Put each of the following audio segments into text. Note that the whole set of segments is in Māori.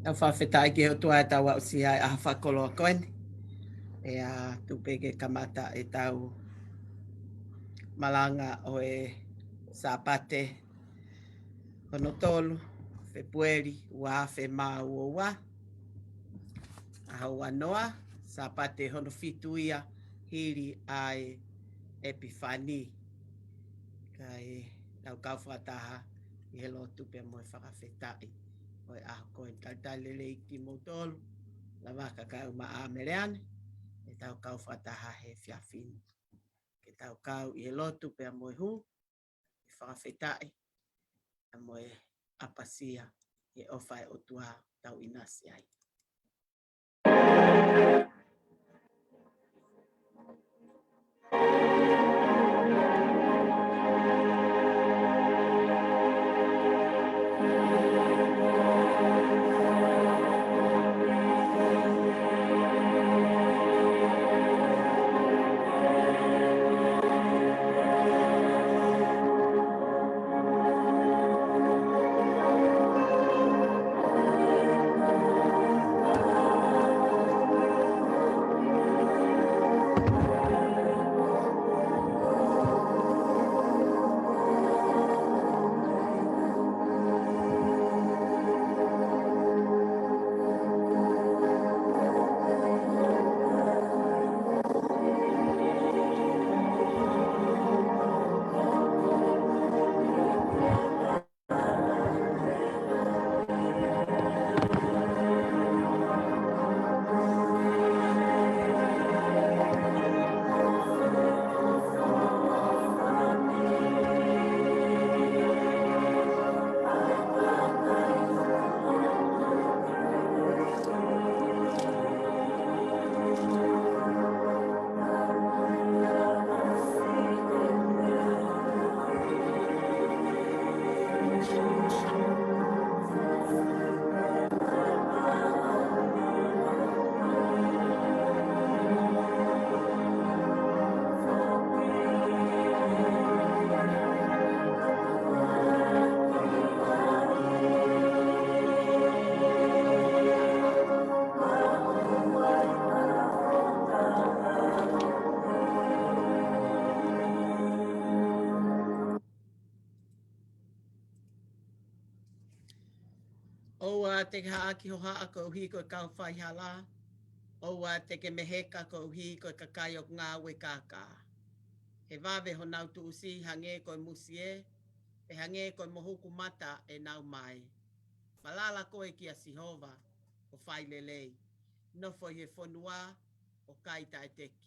Tau whawhetai ki ho tua e tau au si ai a whakolo koeni. E a tupeke kamata e tau malanga o e sapate hono tolu, Februari, ua fe mau o wa. A hau anoa, sapate hono fitu ia hiri ai Epifani. Kai tau kau whataha i he lo tupe mo e whakawhetai. O e aho koe talele i ki mo tolu, la waka kau ma a mereane, e tau kau whataha he whiawhinu. Ke tau kau i he lotu pe a moe hu, i whakawhetai, a moe apasia, e ofai o tua tau inasi ai. Oua te haa ki ho haa ko uhi ko kau whai hala. Oua te ke meheka ko uhi ko kakai o ngā we kākā. He wawe ho nau tu usi hange ko musie, e hange ko mohuku mata e nau mai. Malala koe ki a Sihova o whai lelei. Nofo he whonua o kai tai teki.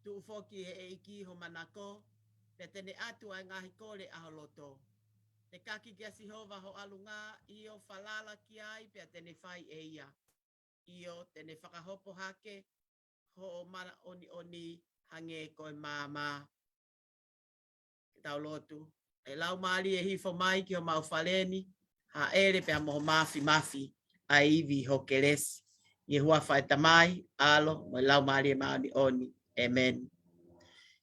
Tu ufoki he eiki ho manako, te tene atu ai ngahi kore aholoto. Te kaki kia Sihova ho alunga, io falala ki ai pia tene whai e ia. Io tene whakahopo hake, ho o mana oni oni hange koe māma. Tau lotu. E lau maari e hifo mai ki o mau whaleni, ha ere pia moho mafi a iwi ho keresi. Ie hua whai tamai, alo, mo lau maari e maani oni. Amen.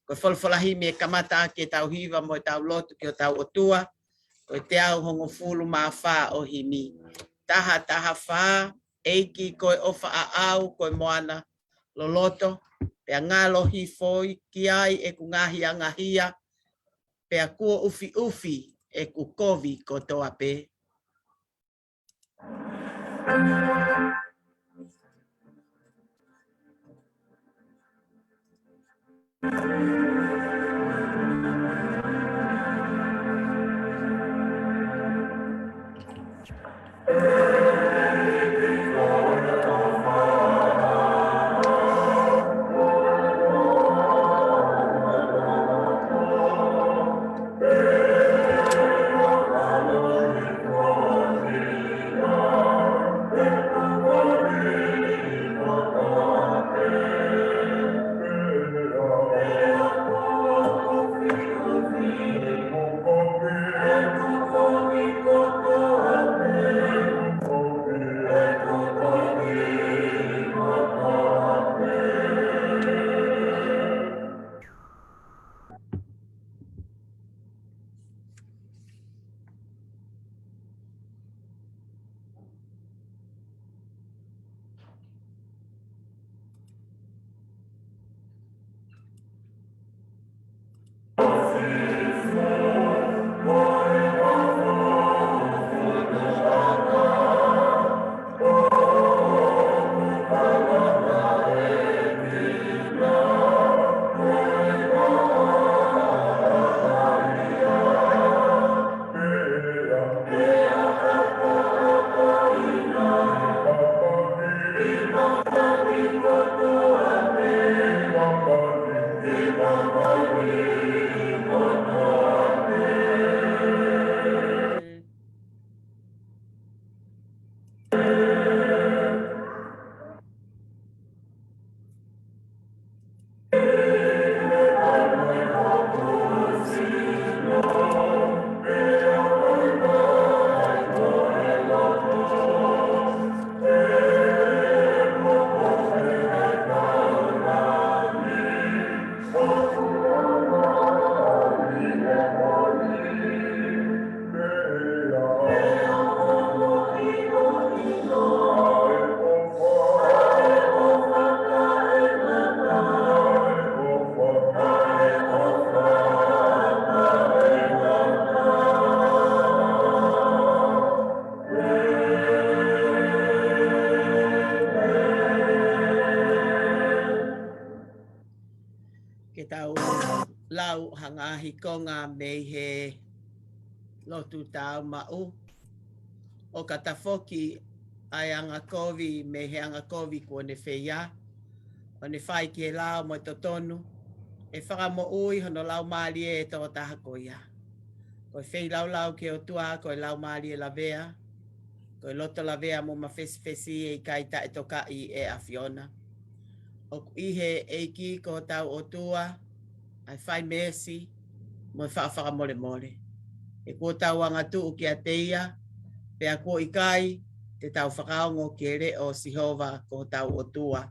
Koe wholawhalahi me kamata ke tau hiva mo tau lotu ki o tau otua. O te au hongo fulu maa wha o himi. Taha wha, eiki koe ofa a au koe moana loloto. Pea ngalo hi foi ki ai e ku ngahi a ngahia. Pea kua ufi e ku kovi ko toa pe. tau hanga hikonga me he lotu tau mau. O katafoki ai anga kovi me he anga kovi kua ne whea. O ne whai ki e lao mo totonu. E whaka mo ui hono lau maali e tō taha ko ia. Ko whei lau ke o tua ko e lau maali e la vea. Ko e loto la vea mo mawhesi e kai ta e toka i e a Fiona. O ihe e ki ko tau o tua. Ai whai mesi mo e whaka mole mole. E kua tau anga tuu ki a teia. Pea kua i kai te tau whakaongo ke re o Sihova ko tau o tua.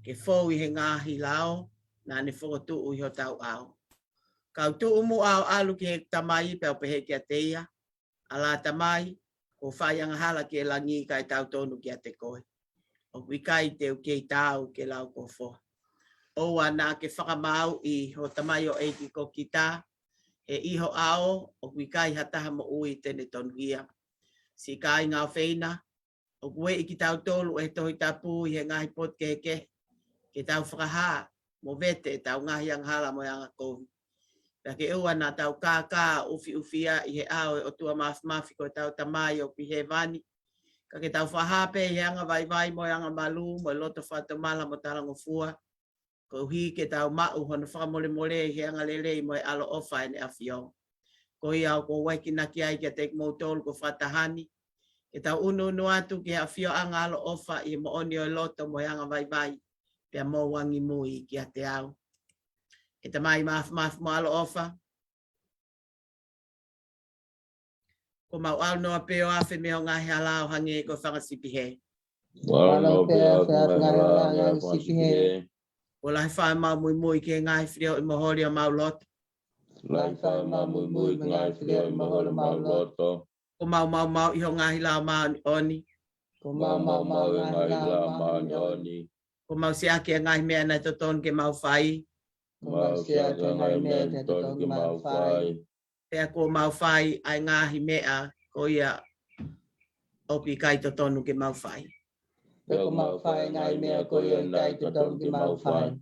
Ke fōu i he ngāhi lao, nā ne whakatuu i ho tau au. Kau tuu mu au alu ki he tamai peo pehe ki a teia. A la tamai, ko whaianga hala ki e langi kai tau tonu ki a te koe. O kui kai te u kei tau ke lau ko fo. Oua nā ke whakamau i ho tamai o eiki ko ki tā. E iho ao, o kui kai hataha mo ui tene tonu ia. Si kai ngā wheina, o kue i ki tau tolu e tohi tapu i he ngahi pot ke tau whakaha, mo vete tau ngahi ang hala mo anga kovi. Pea ke ua nā tau kā ufi i he ao e o tua mafi ko tau tamai o pi he vani. Ka ke tau whahape i he anga vai mo anga malu, mo loto whatomala mo talango fua. Ko hi ke tau mau hono whakamole i he anga lele mo e alo ofa e ne a whio. Ko i au ko waiki naki ai ke tek mo tolu ko whatahani. Ke tau unu atu ki a whio anga alo ofa i mo oni o loto mo anga vai. Pea mo wangi mui ki a te au. E te mai maf mo alo ofa. Ko mau au noa peo afe me o ngahi alao hange ko whangasipi he. Walo peo ngahi sipi he. Ko lai whae mau mui ki ngahi whio i mohori o mau loto. Lai whae mau mui ki ngahi whio i mohori o mau loto. Ko mau i ho ngahi lao mau oni. Ko mau i ngahi lao mau oni. Ko mau si ake ngahi mea na toton ke mau whai. Mau si ake ngahi mea na toton ke mau whai. Pea ko mau whai ai ngahi mea ko ia opi kai totonu ke mau whai. Pea ko mau whai ngahi mea ko ia kai totonu ke mau whai.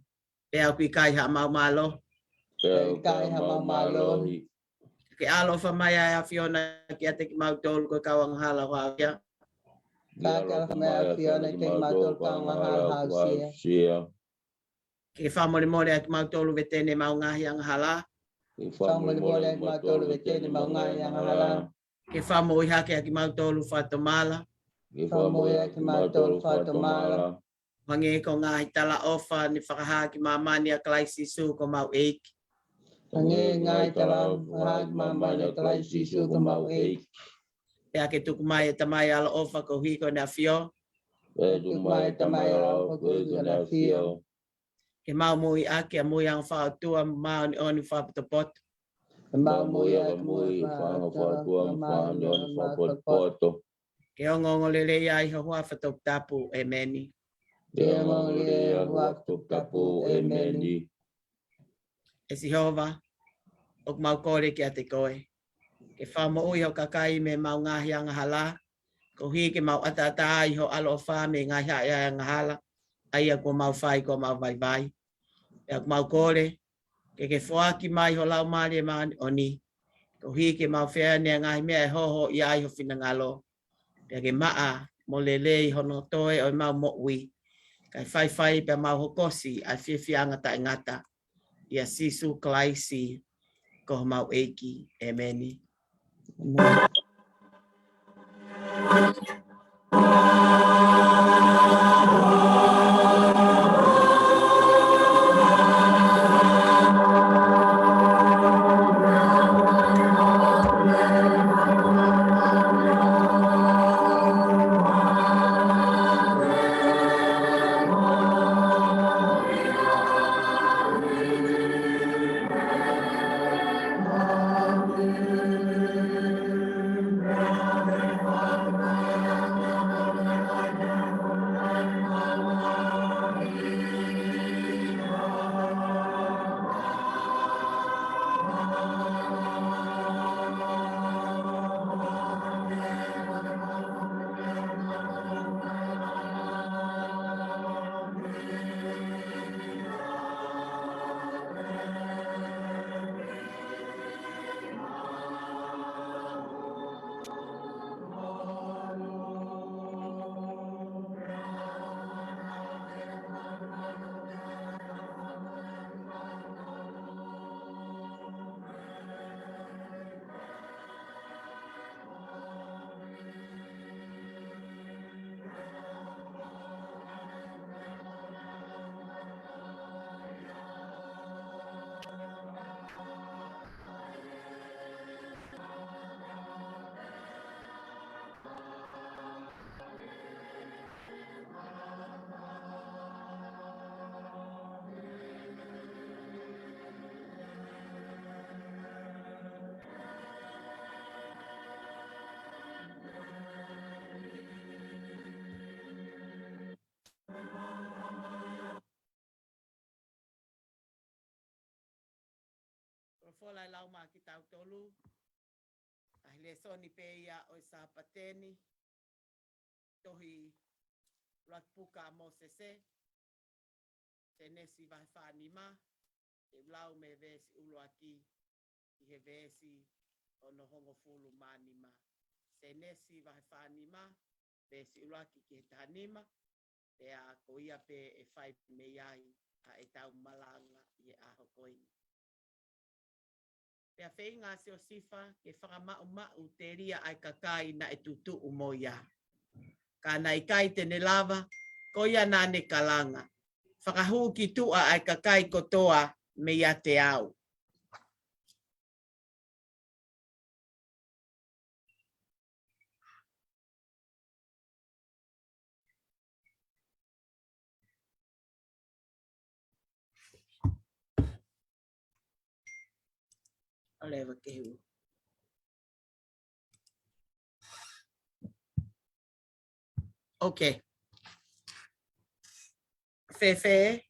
Pea opi kai ha mau malo. Pea kai ha mau malo. Ke alo whamai ai a Fiona ki ate ki mau tolu ko kawang hala hoa ia. Kaka whamai a Fiona ki mau tolu kawang hala hausia. Ke whamore a ki mau tolu vetene mau ngahi ang hala. Ke whamore a ki mau tolu vetene mau ngahi ang hala. Ke whamo i hake a ki mau tolu whatomala. Ke whamo a ki mau tolu whatomala. Wange ko ngahi tala ofa ni whakaha ki mamani a klai sisu ko mau eiki. Wange ngahi tala ofa ki mamani a klai sisu ko mau eiki. Pea ke tukumai e tamai ala ofa ko hiko na whio. Pea tukumai e tamai ala ofa ko hiko na whio. Ke mau mui ake a mui ang whaatua mau ni oni whaapotopot. Ke mau mui ake mui whaatua mau ni oni whaapotopoto. Ke ongongo lele ia i hoa whatop tapu e meni. Ke ongongo lele ia hoa whatop tapu e meni. E Sihova, ok mau kore ki a te koe. Ke whamo ui ho kakai me mau ngahi anga hala. Ko hi ke mau atata i ho alo wha me ngahi anga hala. Aia ko mau whai ko mau vai. E ok mau kore. Ke whaaki mai ho lau maari e maani oni. Ko hi ke mau whea nea ngahi mea e hoho i ai ho whina ngalo. Ke maa mo lele i hono toe o mau mo ui. Kai whai pe mau hokosi ai whiwhianga ta ingata. Ia sisu klaisi ko mau eiki e meni. fola lau ma ki tau tolu. Ahile soni pe ia o sa pateni. Tohi rakpuka mo sese. Tenesi vai whanima. E lau me vesi ulu aki. I he vesi o no hongo fulu manima. Tenesi vai whanima. Vesi ulu aki ki he tanima. Pe a ko ia pe e whai me iai. A e tau malanga i e aho koini. Pea whei ngā seo sifa ke whakamau te ria ai kakai na e tutu umoia. Ka nai kai tene lava, ko ia nane kalanga. Whakahu ki tua ai kakai kotoa me ia te au. Alewa ke hu. Okay. Fefe.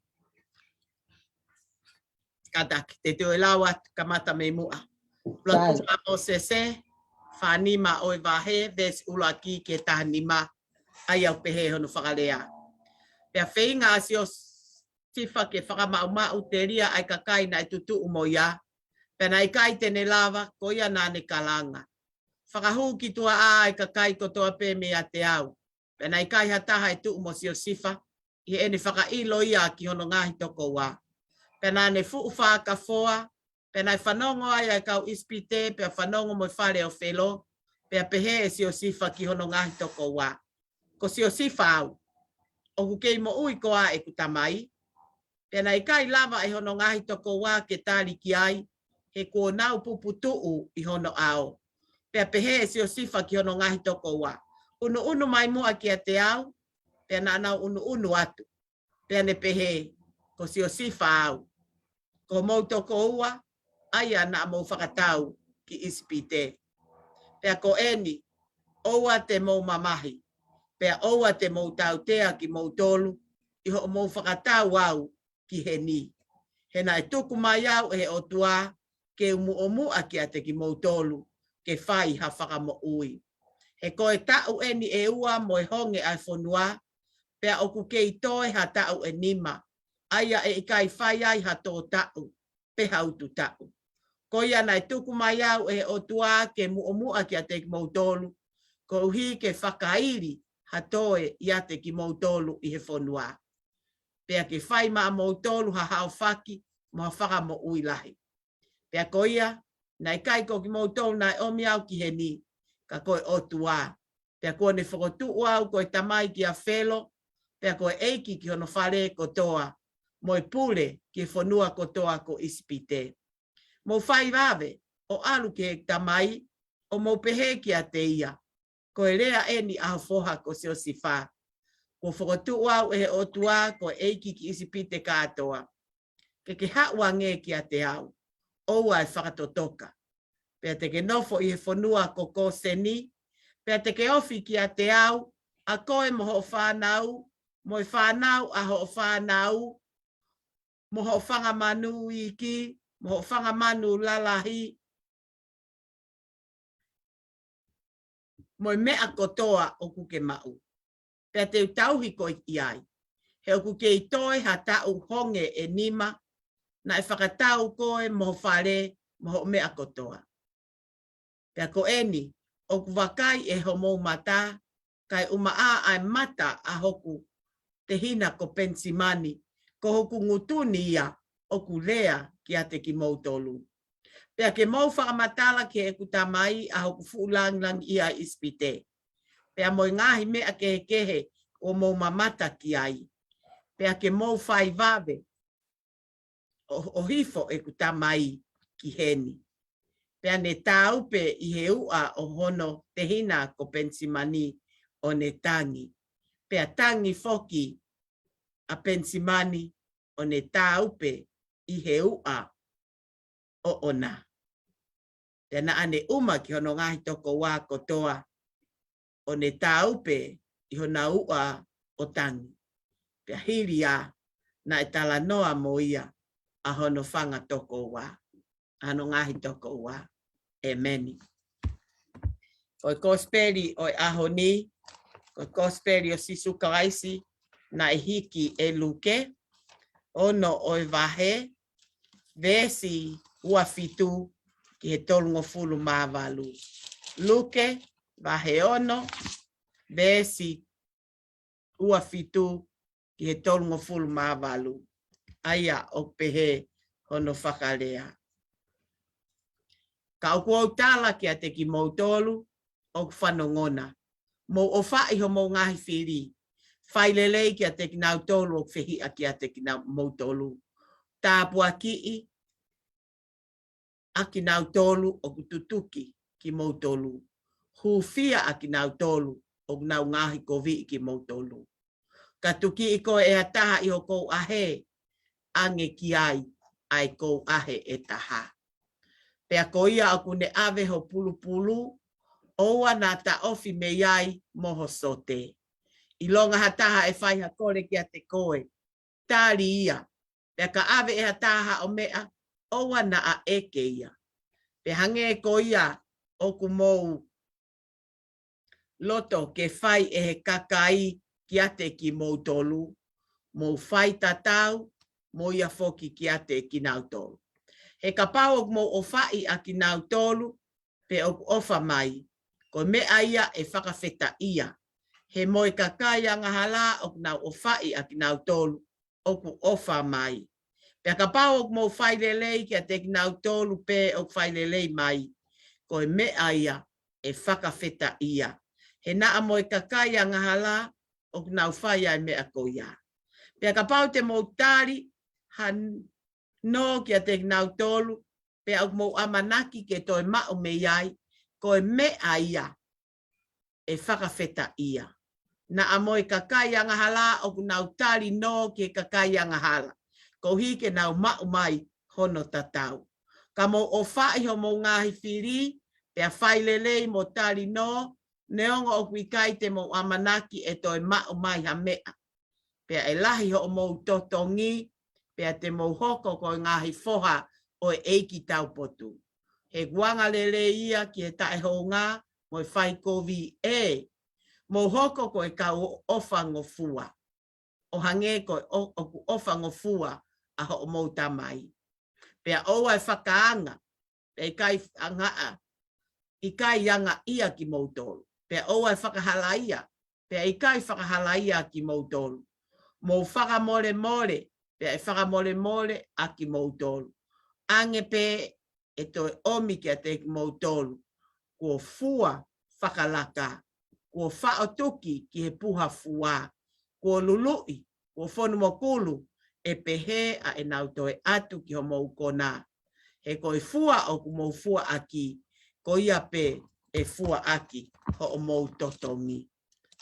Kadak, te tue lawat kamata me mua. Plakuma o sese, whanima oi wahe, ves ulaki ke tahanima, ai au pehe honu whakalea. Pea whei ngā sio sifa ke whakamau te ria ai kakai na e tutu umoia, pena i kai tene lava, ko ia nane kalanga. Whakahu ki tua a ai kakai kotoa pe me a te au. Pena i kai hataha e tu umo sio sifa, i ene whakailo ia ki hono ngahi toko wā. Pena ne fuu whaka foa, pena i whanongo ai ai kau ispite, pea whanongo mo i whare o whelo, pea pehe e sio sifa ki hono ngahi toko wā. Ko sio sifa au, o kukei mo ui koa e kutamai, pena i kai lava e hono ngahi toko wā ke tāli ki ai, he kua nau puputuu i hono ao. Pea pehe e sio sifa ki hono ngahi toko wā. Unu mai mua ki a te au, pea na nau unu atu, pea ne pehe, ko sio sifa au. Ko mau toko ua, aia na mau whakatau ki ispite. Pea ko eni, oua te mau mamahi. Pea oua te mau tautea ki mau tolu, iho mau whakatau au ki he ni. He na e tuku mai au e o tua, ke umu ki a te ki mau tolu, ke whai ha whakamo ui. He koe tau eni e ua mo e honge ai whonua, pea oku kei toi ha tau e nima. Aia e ikai whai ai ha tō tau, pe hautu tau. Ko ia nai tuku mai au e o tua ke muomua ki a te ki mautolu, ko uhi ke whakairi ha toe i a te ki mautolu i he whonua. Pea ke whai maa mautolu ha hao whaki, mo whaka mo uilahi. Pea ko ia, nai kai ko ki mautolu nai omi au ki he ni, ka koe o tua. Pea koe ne whakotu au koe tamai ki a whelo, pea koe eiki ki hono whare kotoa, moi pule ki whanua kotoa ko ispite. Mo whai wawe, o alu ke tamai, o mo pehe ki a te ia. Ko e rea eni a whoha ko seo si wha. Ko whakotu au e o tua ko eiki ki ispite katoa. Ke haua nge ki a te au, oua e whakatotoka. Pea te ke nofo i he whanua ko ko seni, pea te ke ofi ki a te au, a koe moho whanau, mo i whanau a ho whanau, moho whanga manu iki, moho whanga manu lalahi, mo i mea kotoa o kuke mau. Pea te utauhi ko i ai. He o kuke i toi ha tau honge e nima, na i whakatau koe moho whare, moho mea kotoa. Pea ko eni, o kuwakai e homo mata, kai umaa ai mata a hoku te hina ko pensimani, ko hoku ngutuni ia o ku lea ki a te ki mautolu. Pea ke mau whakamatala ke e kutamai a hoku fuulang ia ispite. Pea moi ngahi mea ke kehe o mau mamata ki ai. Pea ke mau whai wawe o hifo e kutamai ki heni. Pea ne taupe i he ua o hono te hina ko pensimani o ne tangi. Pea tangi foki a pensimani o ne taupe i he ua o ona. Tena ane uma ki hono ngahi toko wā kotoa o ne taupe i hona ua o tangi. Pea hiri a na e tala noa mo ia a hono whanga toko wā. Ano ngahi toko ua. Amen. Oi kosperi oi ahoni. Oi kosperi o sisu karaisi. Na hiki e luke. Ono oi vahe. Vesi ua fitu. Ki he tolungo fulu mavalu. Luke vahe ono. Vesi ua fitu. Ki he tolungo fulu mavalu. Aia o pehe ono whakalea. Ka o kua tala ki a te ki mautolu o whanongona. Mo o whai ho mo ngahi whiri. Whailelei ki a te ki nautolu o whihi a ki a te ki mautolu. Tāpua ki i a ki nautolu o kututuki ki mautolu. Huwhia a ki nautolu o nau ngahi ko vi ki mautolu. Ka tuki i ko e ataha i ho kou ahe ange ki ai kou ahe e taha. Pea ko ia aku ne ave ho pulu pulu, oua nā ta ofi me iai moho sote. I longa hataha e whai ha kore ki a te koe. Tāri ia. Pea ka ave e hataha o mea, oua na a eke ia. Pe hange ko ia o ku mou loto ke whai e he kakai ki a te ki mou tolu. Mou whai tatau, mo ia foki ki a te ki nau tolu. He ka pau mo o whai a ki nau tolu, pe o ofa mai, ko mea ia e whakawheta ia. He moe ka kaya ngahala o nau o whai a ki nau tolu, o ku ofa mai. Pe ka pau mo whai lelei ki a te ki nau tolu pe o whai lelei mai, ko mea ia e whakawheta ia. He naa moe ka kaya ngahala o nau whai ai mea ko ia. Pe ka pau te mo tari, han no ki a te nau tolu, pe au mo amanaki ke toi mao me iai, ko mea ia e whakawheta ia. Na amoe ka kai angahala o nau tari no ki ka kai angahala. Ko hi ke nau mao mai hono tatau. Ka mo o whai ho mo ngahi whiri, pe a whailelei mo tari no, neongo o kui kai te mo amanaki e toi mao mai ha mea. Pe e lahi ho mo totongi, pea te mauhoko ko ngahi foha o eiki tau potu. He guanga lele ia ki e tae ho ngā, mo whai kovi e. Mauhoko ko e kau ofa ngofua. O hange ko ofa ngofua a ho mo tamai. Pea oa e whakaanga, pe kai angaa, i kai anga ia ki mautolu. Pea oa e whakahala ia, pea i kai whakahala ia ki mautolu. Mo whakamore more, pea e whakamore more a ki mautolu. Ange pe e toi omi ki a te mautolu. Kua fua whakalaka. Kua whaotuki ki he puha fua. Kua lului, kua whonu mokulu, e pehe a e nau toi atu ki ho mau kona. He koi fua o ku mau fua aki. Ko ia pe e fua aki ho o mau totongi.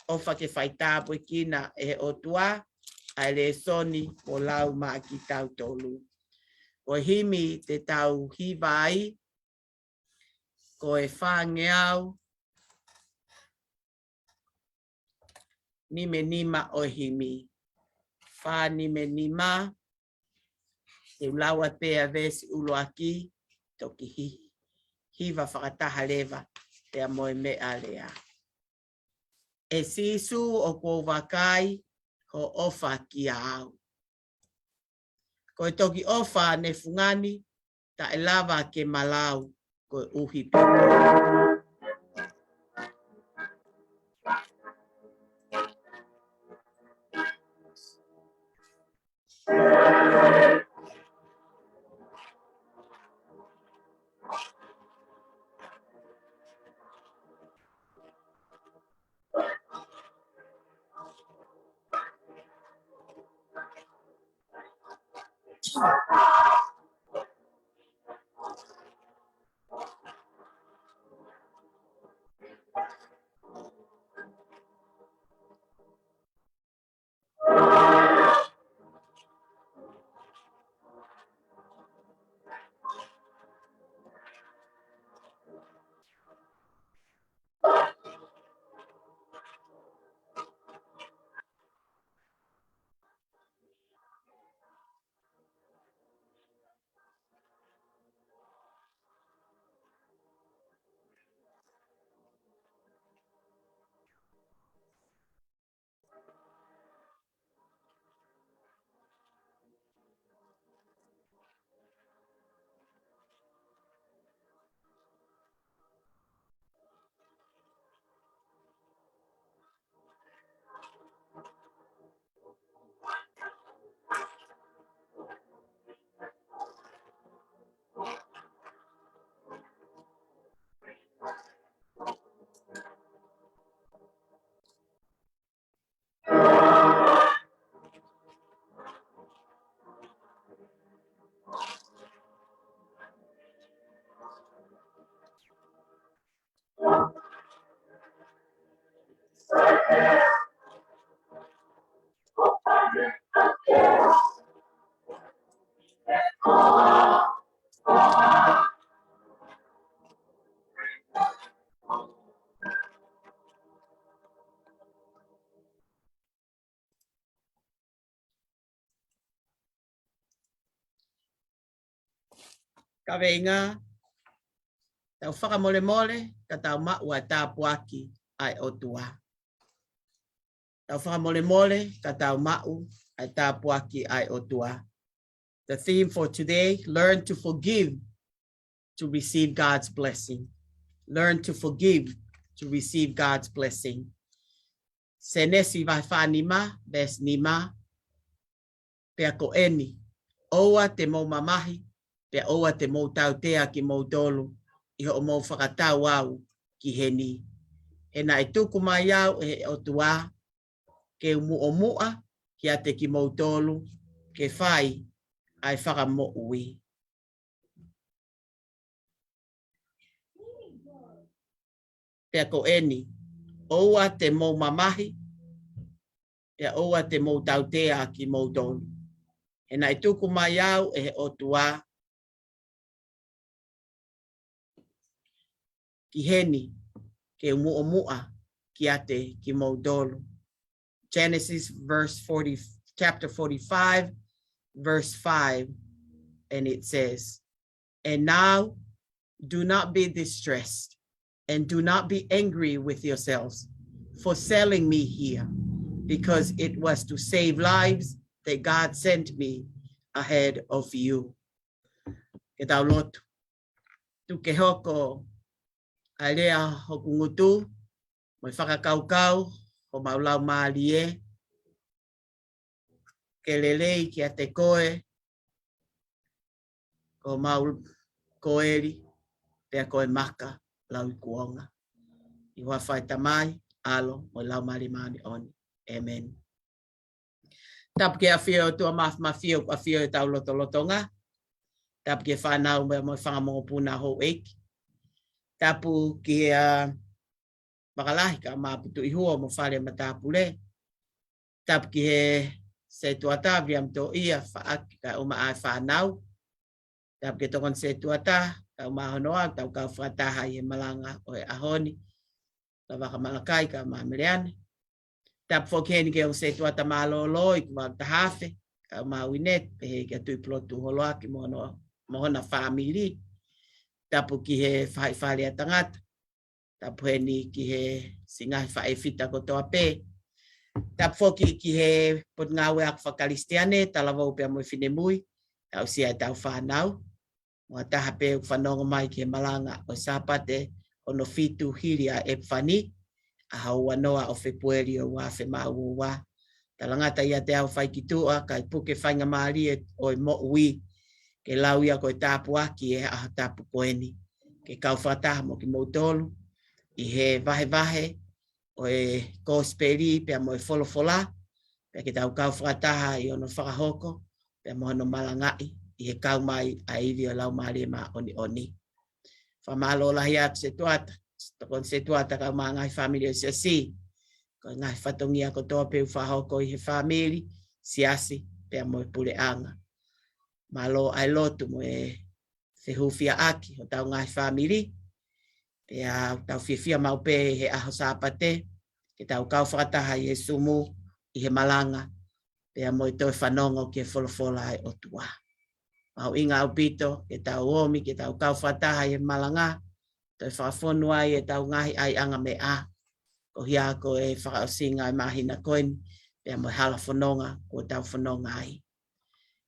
O whake whaitāpu kina e o tua. Ai le soni o lau maa ki tau tolu. Ko himi te tau hiwai, ko e whangeau, nime nima o himi. Wha nime nima, te ulaua pea vesi ulo aki, toki hiwa whakataha lewa, te a moe mea lea. E sisu o ko wakai, ho ofa ki au. Ko e toki ofa ne fungani, ta e lava ke malau, ko e uhi pepe. Ka veinga. Tau whakamole mole, ka tau maua tā puaki ai o tua. Tau whakamole mole, ka tau mau ai tā puaki ai o tua. The theme for today, learn to forgive to receive God's blessing. Learn to forgive to receive God's blessing. Senesi vai whanima, ves nima, pea ko eni, oa te mau mamahi, pea oa te mau tautea ki mau dolu, i ho mau whakatau au ki heni. E na e tuku mai au e o tua, ke umu o mua, ki ate ki mau dolu, ke whai, ai whakamo ui. Pea ko eni, oa te mau mamahi, pea oa te mau tautea ki mau dolu. E na e tuku mai au e o tua, ki heni, ke umu o mua, ki ate ki mau dolu. Genesis chapter 45, verse 5, and it says, and now do not be distressed and do not be angry with yourselves for selling me here, because it was to save lives that God sent me ahead of you. Ke tau lotu, tu ke hoko a lea hoku ngutu, moi whakakaukau, ho maulau maalie, ke lelei ki a te koe, ko mau koeri, pea koe maka, lau i kuonga. I hoa whai tamai, alo, mo lau mari maani oni. Amen. Tapu ke a whio tua mawhio, a whio e tau loto lotonga. Tapu ke whanau mea moi whangamongo puna ho eiki. Tapu ki a makalahi ka maputu i hua mo whare matapule. Tapu ki he se tuata viam to ia whaaki ka uma ai whanau. Tapu ke tokon se tuata, ka uma honoa, tau ka whataha i he malanga o e ahoni. Ka waka malakai ka maameleane. Tapu whokeni ke o se tuata malolo i kuma tahawhe, ka uma winet, pehe ke tui plotu holoaki mohona whamiri. Tapu ki he whai tangata. Tapu he ni ki he singahi whae fita kotoa pe. Tapu whoki ki he pot ngawe ak whakalistiane, talawau pia moi whinemui, tau sia e tau whanau. Mua taha pe whanonga mai ki he malanga o sapate ono fitu hiri a epwhani, a haua noa o whepueri o wa whe mau wa. Talangata ia te au whaikitua, kai puke whainga maari e o i mo ui, ke lau ia koe tapu aki e aha tapu koeni. Ke kau whataha mo ki mautolu, i he vahe o e kosperi pia mo e wholofola, pia ke tau kau whataha i ono whakahoko, pia mo ono malangai, i he kau mai a iwi o lau maari ma oni. Whamalo lahi atu se tuata, tokon se tuata kau maa ngai whamiri o siasi, ko ngai whatongia ko toa peu whahoko i he whamiri, siasi, pia mo e pule anga. Malo ai lotu mo e whihufia aki o tau ngai whamiri, pia tau whiwhia maupe he aho sapate, ke tau kau whakataha i he sumu, i he malanga, pia mo e toi whanongo ki e wholofola ai o tua. Mau inga au pito, ke tau omi, ke tau kau whataha i he malanga, toi whakafonua i e tau ngahi ai anga me a, ko hia ko e whakaosinga i mahina koeni, pia mo e hala whanonga, ko tau whanonga ai.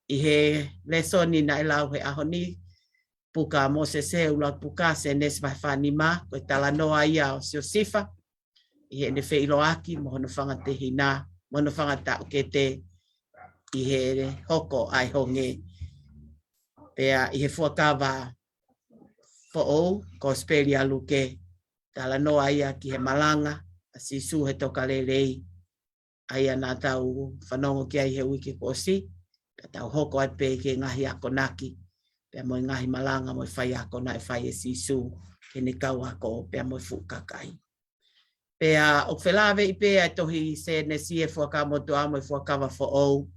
I he lesoni na ilau he ahoni, puka mo se ulat puka se nes vai whanima, ko tala noa ia o Siosifa, i he ne wheiloaki, mo hono whangate hina, mo hono whangata ukete, i he hoko ai honge, pea i he fuakawa fo'ou, ko speli aluke, tala noa ia ki he malanga, a sisu he toka lelei, aia nā tau whanongo ki ai he wiki kosi, pea tau hoko ai pe ke ngahi ako naki, pea mo ngahi malanga mo whai ako na e whai e sisu, ke ne kau ako, pea mo fukakai. Pea o whelawe i pea tohi se ne si e fuakawa motu a mo fuakawa fo'ou,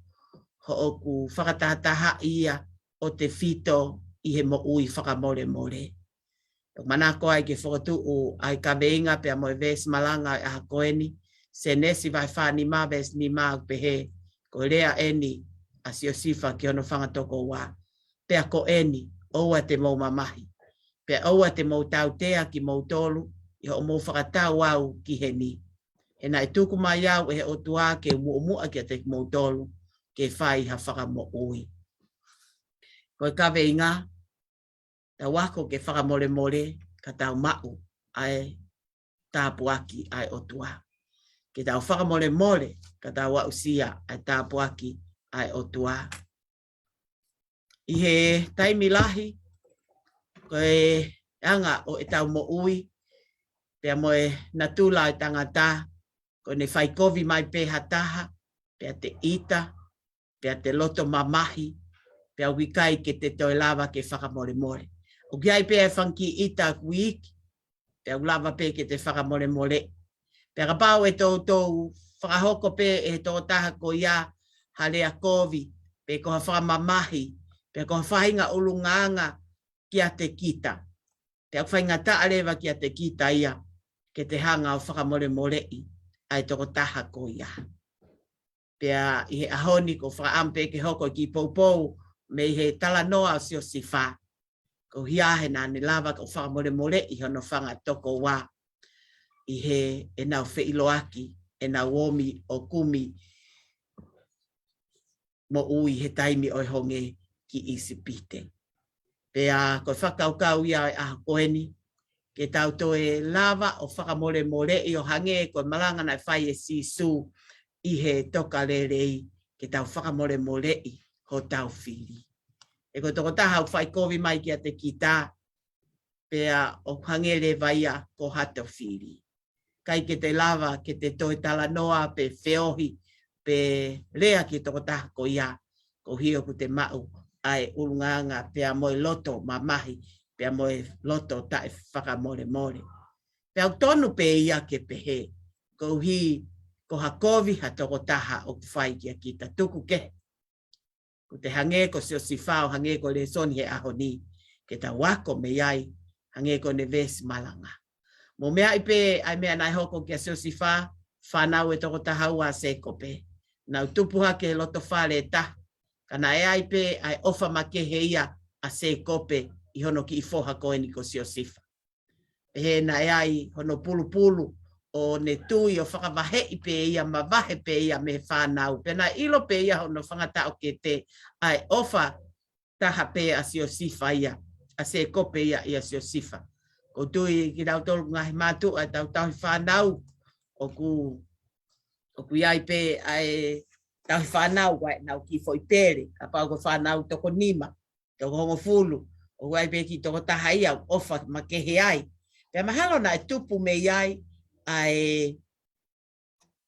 ho oku whakatataha ia o te fito i he mo ui whakamore more. Manako ai ke whakatu ai ka veinga pea mo e ves malanga e aha koeni, se nesi vai whanima ves ni maa pehe, ko rea eni a Siosifa ki ono whangatoko wa. Pea ko eni oa te mau mamahi. Pe oa te mau tau tea ki mau tolu, i ho mau whakatau au ki he ni. E nai tuku mai au e he otua ke mua ki a te mau tolu, ke whai ha whakamo ui. Koe kawe i ngā, ta wako ke whakamole mole, ka tau mau ai tāpuaki ai otua. Ke tau whakamole mole, ka tau wa usia ai tāpuaki ai otua. I he taimi lahi, koe anga o e tau mo ui, pea moe natula i tangata, ko ne whai kovi mai pe hataha, pea te ita, pea te loto mamahi, pea wikai ke te toi lava ke whakamole mole. O ki ai pea whanki ita kuiki, pea lava pe ke te whakamole mole. Pea ka pau e tō whakahoko pe e tō taha ko ia halea kovi, pe ko ha whakamamahi, pea ko ha whahinga ulunganga ki a te kita. Pea whainga ta alewa ki a te kita ia, ke te hanga o whakamole molei, ai tō taha ko ia. Pea i he ahoni ko whakaampe ke hoko ki poupou, me he tala noa o sio sifa. Ko hiahe nā ni lava ko whakamole molei hono whanga toko wā. I he e nau whiiloaki, e nau omi o kumi mo ui he taimi oi honge ki isipite. Pea ko whakaukau ia e aha koeni, ke tau toe lava o whakamole molei o hange ko malanga nai whai e sisu i he toka lerei ke tau whakamole molei ho tau whiri. E ko toko taha o whai kovi mai ki a te kita, pea o hange le vaia ko hato whiri. Kai ke te lava, ke te toi tala noa, pe whiohi, pe lea ki toko taha ko ia, ko hio ku te mau, ai urunganga, pea moe loto mamahi, pea moe loto tae whakamole mole. Pea tonu pe ia ke pehe, ko hi, ko hakovi ha toko taha o whai ki a kita tuku ke. Ko te hange ko sio sifao, hange ko le soni he ahoni, ke ta wako me iai, hange ko ne vesi malanga. Mo mea ipe, ai mea nai hoko ki a sio sifa, whanau e toko taha ua se kope. Nau tupuha ke loto whale ta, kana e ai pe ai ofa make he ia a se kope i hono ki i foha koeni ko sio sifa. He na e ai hono pulu pulu o ne tui o whakavahe i pe ia ma vahe pe ia me whanau. Pena ilo pe ia hono whangata o ke te ai ofa taha pe a sio sifa ia, a se kope ia i a sio sifa. Ko tui ki rau tolu ngahi mātu a tau tau whanau o ku iai pe ai tau whanau wai nau ki foi pere, a pau ko whanau toko nima, toko hongo fulu, o wai pe ki toko taha ia ofa ma kehe ai. Pea mahalo na e tupu me iai ai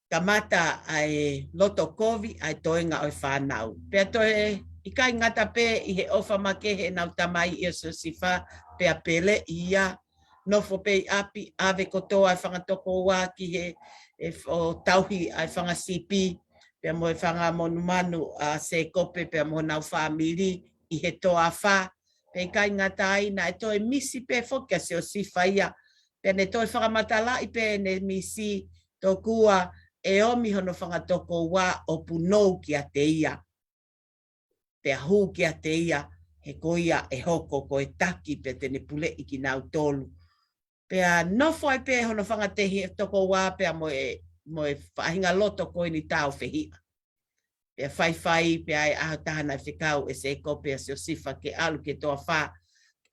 kamata ai loto kovi ai toenga oi whanau. Pea toe i kai ngata pe i he ofa ma kehe nau tamai i so sifa, pea pele ia nofo pe api ave kotoa ai whangatoko wā ki he o tauhi ai whangasipi, pea mo e whanga monumanu a se kope, pea mo nau whamiri i he toa wha. Pea kai ngata ai na e toi misi pe fokia se o sifa ia, pea ne toi whakamatala i pe ne misi tokua e omi hono whangatoko wā o punou ki a te ia. Pea hu ki a te ia, he koia e hoko ko e taki pe te ne pule i ki nau tolu. Pea nofo ai pe hono whangatehi toko wā, pea mo e whahinga loto koe ni tau whehia. Pea whai, pea e aho tahana i whikau e se kope a sio sifa ke alu ke toa wha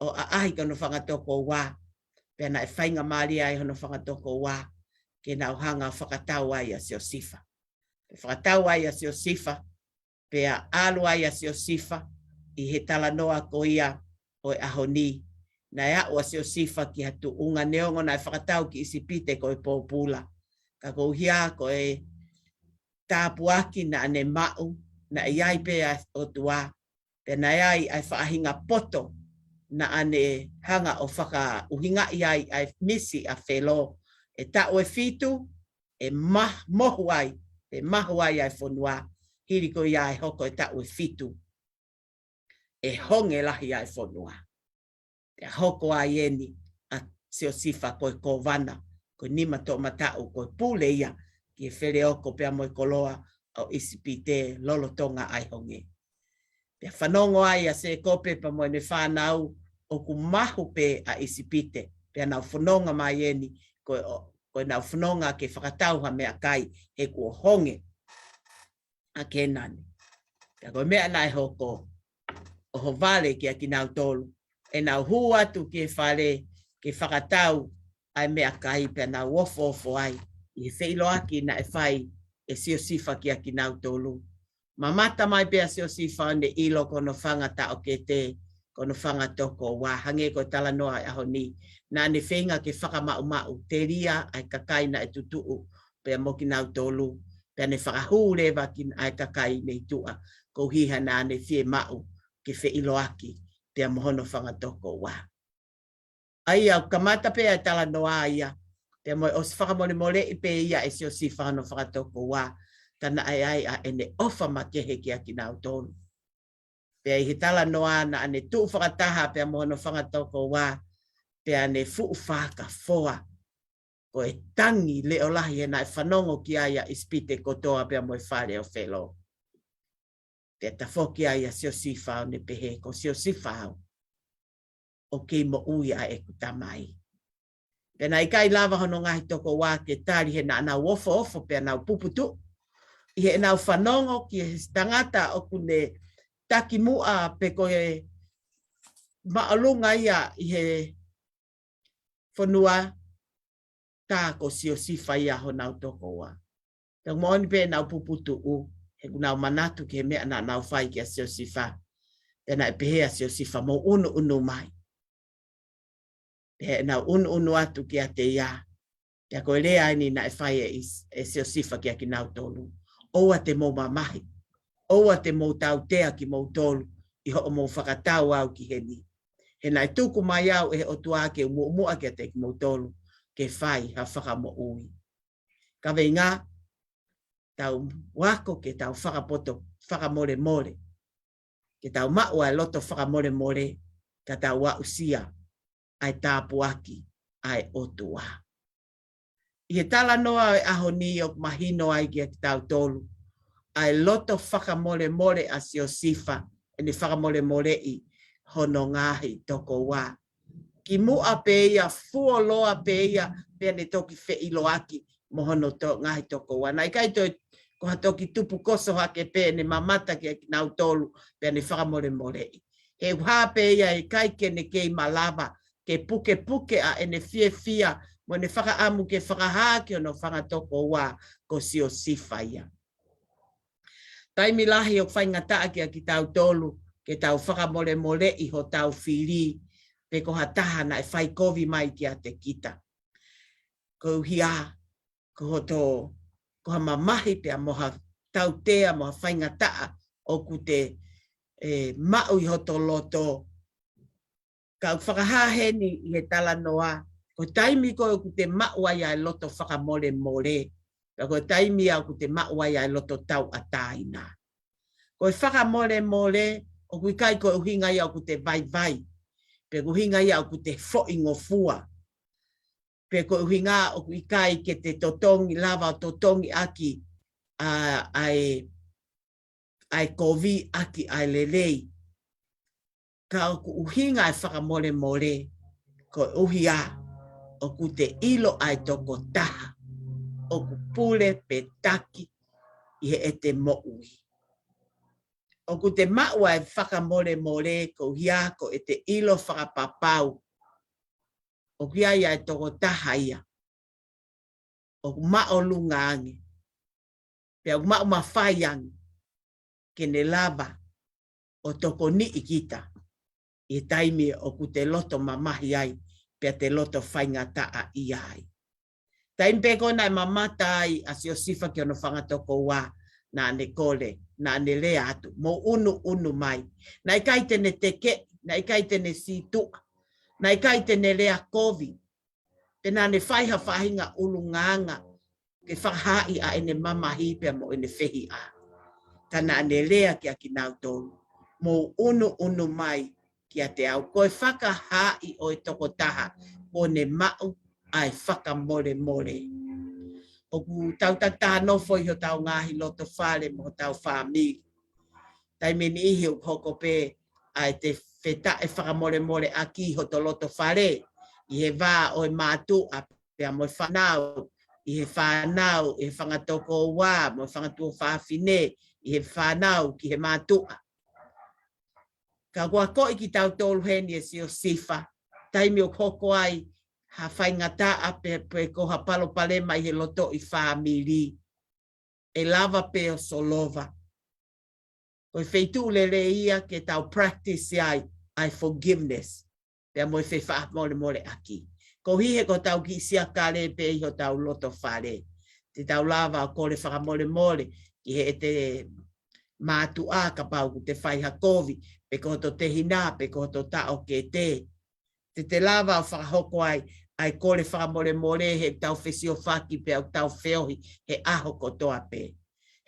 o a ahi ka no whangatoko wā. Pea na e whainga maari ai hono whangatoko wā ke nau hanga whakatau ai a sio sifa. E whakatau ai a sio sifa, pea alu ai a sio sifa i he tala noa ko ia o e aho ni. Na ea o a sio sifa ki hatu unga neongo na e whakatau ki isipite ko e pōpula. Ka kouhia ko e tāpuaki na ane mau, na iai pe o tua, pe na iai ai whaahinga poto na ane hanga o whaka uhinga iai ai misi a whelo. E ta o e fitu, e mohu ai, e mahu ai ai whonua, hiri ko iai hoko e ta o e fitu, e honge lahi ai whonua. E hoko ai eni a sio sifa koe kovana, koe nima tō matau, koe pule ia, ki e where oko pea moe koloa o isipite lolo tonga ai honge. Pea whanongo ai a se kope pa mo ne whanau o ku mahu pe a isipite. Pea nau whanonga mai eni ko nau whanonga ke whakatau ha mea kai he kua honge a kenani. Pea koe mea nai hoko o ho vale ki a ki nau tolu. E nau hu atu ki e whale ke whakatau ai mea kai pea nau ofo ai. I he whilo aki na e whai e sio sifa ki a ki nau tolu. Mamata mai pea sio sifa ne ilo kono whangata o ke te kono whangatoko wā hange ko tala noa ai aho ni. Nā ne whenga ke whakamau te ria ai kakai na e tutuu pea mo ki nau tolu. Pea ne whakahu lewa ki ai kakai nei tua. Ko hiha nā ne whie mau ke whilo aki pea mohono whangatoko wā. Ai au kamata pea tala noa ia. Pea mo os whakamone mole i pe ia e sio sifa hono whakatoko wā. Tana ai a ene ofa makehe ki a ki nau tolu. Pea i he tala noa na ane tuu whakataha pea mohono whangatoko wā. Pea ne fuu whaka foa. Ko e tangi leo lahi e nai whanongo ki aia ispite kotoa pea mo e whare o whelo. Pea ta whoki aia sio sifa o ne pehe ko sio sifa au. O kei mo ui a e kutamai. Pea nai kai lava hono ngahi toko wā ke tari he na nau ofo pea nau puputu. I he nau whanongo ki he tangata o kune taki mua pe ko he maalunga ia i he whanua tā ko sio sifa ia ho nau toko wā. Tau mooni pe nau puputu u, he nau manatu ki he mea na nau whai ki a sio sifa. Pena e pehea sio sifa mo unu mai. Pehe nau unu atu ki a te ia. Pea koe lea ni na e whai e sio sifa ki a ki nau tolu. Oua te mo mamahi. Oua te mo tau tea ki mo tolu. I ho mo whakatau au ki he ni. He nai tuku mai au e o tua ke mua ki a te ki mo tolu. Ke whai ha whakamo ui. Ka vei ngā. Tau wako ke tau whakapoto whakamore more. Ke tau maua e loto whakamore more. Ka tau wa usia. Ai tāpu aki. Ai otua. I he tala noa e aho ni o mahino ai ki a tau tolu. Ai loto whakamore more a sio sifa. E ni whakamore more i hono ngahi toko wā. Ki mua pe ia, fua loa pe ia, pea ne toki whilo aki mohono ngahi toko wā. Nai kai toi ko ha toki tupu koso hake pe ne mamata ki a nau tolu, pea ne whakamore more i. He wha pe ia e kai ke ne kei malava, ke puke a ene fia, mo ne whakaamu ke whakahaki o no whangatoko wā ko sio sifa ia. Taimi lahi o whaingataa ki tau tolu, ke tau whakamore more i ho tau whiri, pe ko hataha na e whai kovi mai ki a te kita. Ko hia, ko hoto, ko ha mamahi pea moha tau tea, moha whaingataa o ku te mau i hoto loto. Ka whakahaheni i he tala noa, ko taimi ko ku te maua ia e loto whakamore more. Ko taimi au ku te maua ia e loto tau ataina. Ko whakamore more, o kui kai ko uhinga ia ku te vai. Pe ko uhinga ia ku te foingo fua. Pe ko uhinga o kui kai ke te totongi lava totongi aki ai kovi aki ai lelei. Ka o uhinga e whakamore more, ko uhia o ku te ilo ai toko taha. O ku pule pe taki i he e te moui. O ku te maua e whakamore more, ko hia ko e te ilo whakapapau. O kia ia e toko taha ia. O ku mao lunga ange. Pea o mao mawhai ange. Ke ne lava o toko ni i kita. I taimi o ku te loto mamahi ai. Pea te loto whaingataa i ai. Taimi peko nai mamata ai a sio sifa ki ono whangatoko wā. Na ane kole, na ane lea atu. Mo unu mai. Na ikai tene teke, na ikai tene situa. Na ikai tene lea kovi. Tena ane whaiha whahinga ulu nganga. Ke whahai a ene mamahi pea mo ene whehi a. Tana ane lea ki a ki nau tolu. Mo unu mai ki a te au. Koe whakahai o e toko taha. O ne mau ai whakamore more. O ku tau tata nofo i ho tau ngahi loto whare mo tau whamiri. Tai meni ihi o hoko pe ai te wheta e whakamore aki ho to loto whare. I he wā o mātu a pia mo whanau. I he whanau, i he whangatoko wā, mo whangatua whawhine, i he whanau ki he mātua. Ka kua koi ki tau tolu heni e si o sifa. Taimi o koko ai, ha whai ngata a pe ko ha palo pale mai he loto I whamiri. E lava pe o solova. Koi wheitu lele ia ke tau practice ai forgiveness. Pea mo I wha mole aki. Ko hihe ko tau ki sia kare pe I ho tau loto whare. Te tau lava o kore whaka mole. Ki he te mātu a ka pau ku te whai hakovi. Pe ko to te hina, pe ko to tao ke te. Te lava o whakahoko ai kore whaka mole he tau whesio whaki pe au tau whiohi he aho kotoa pe.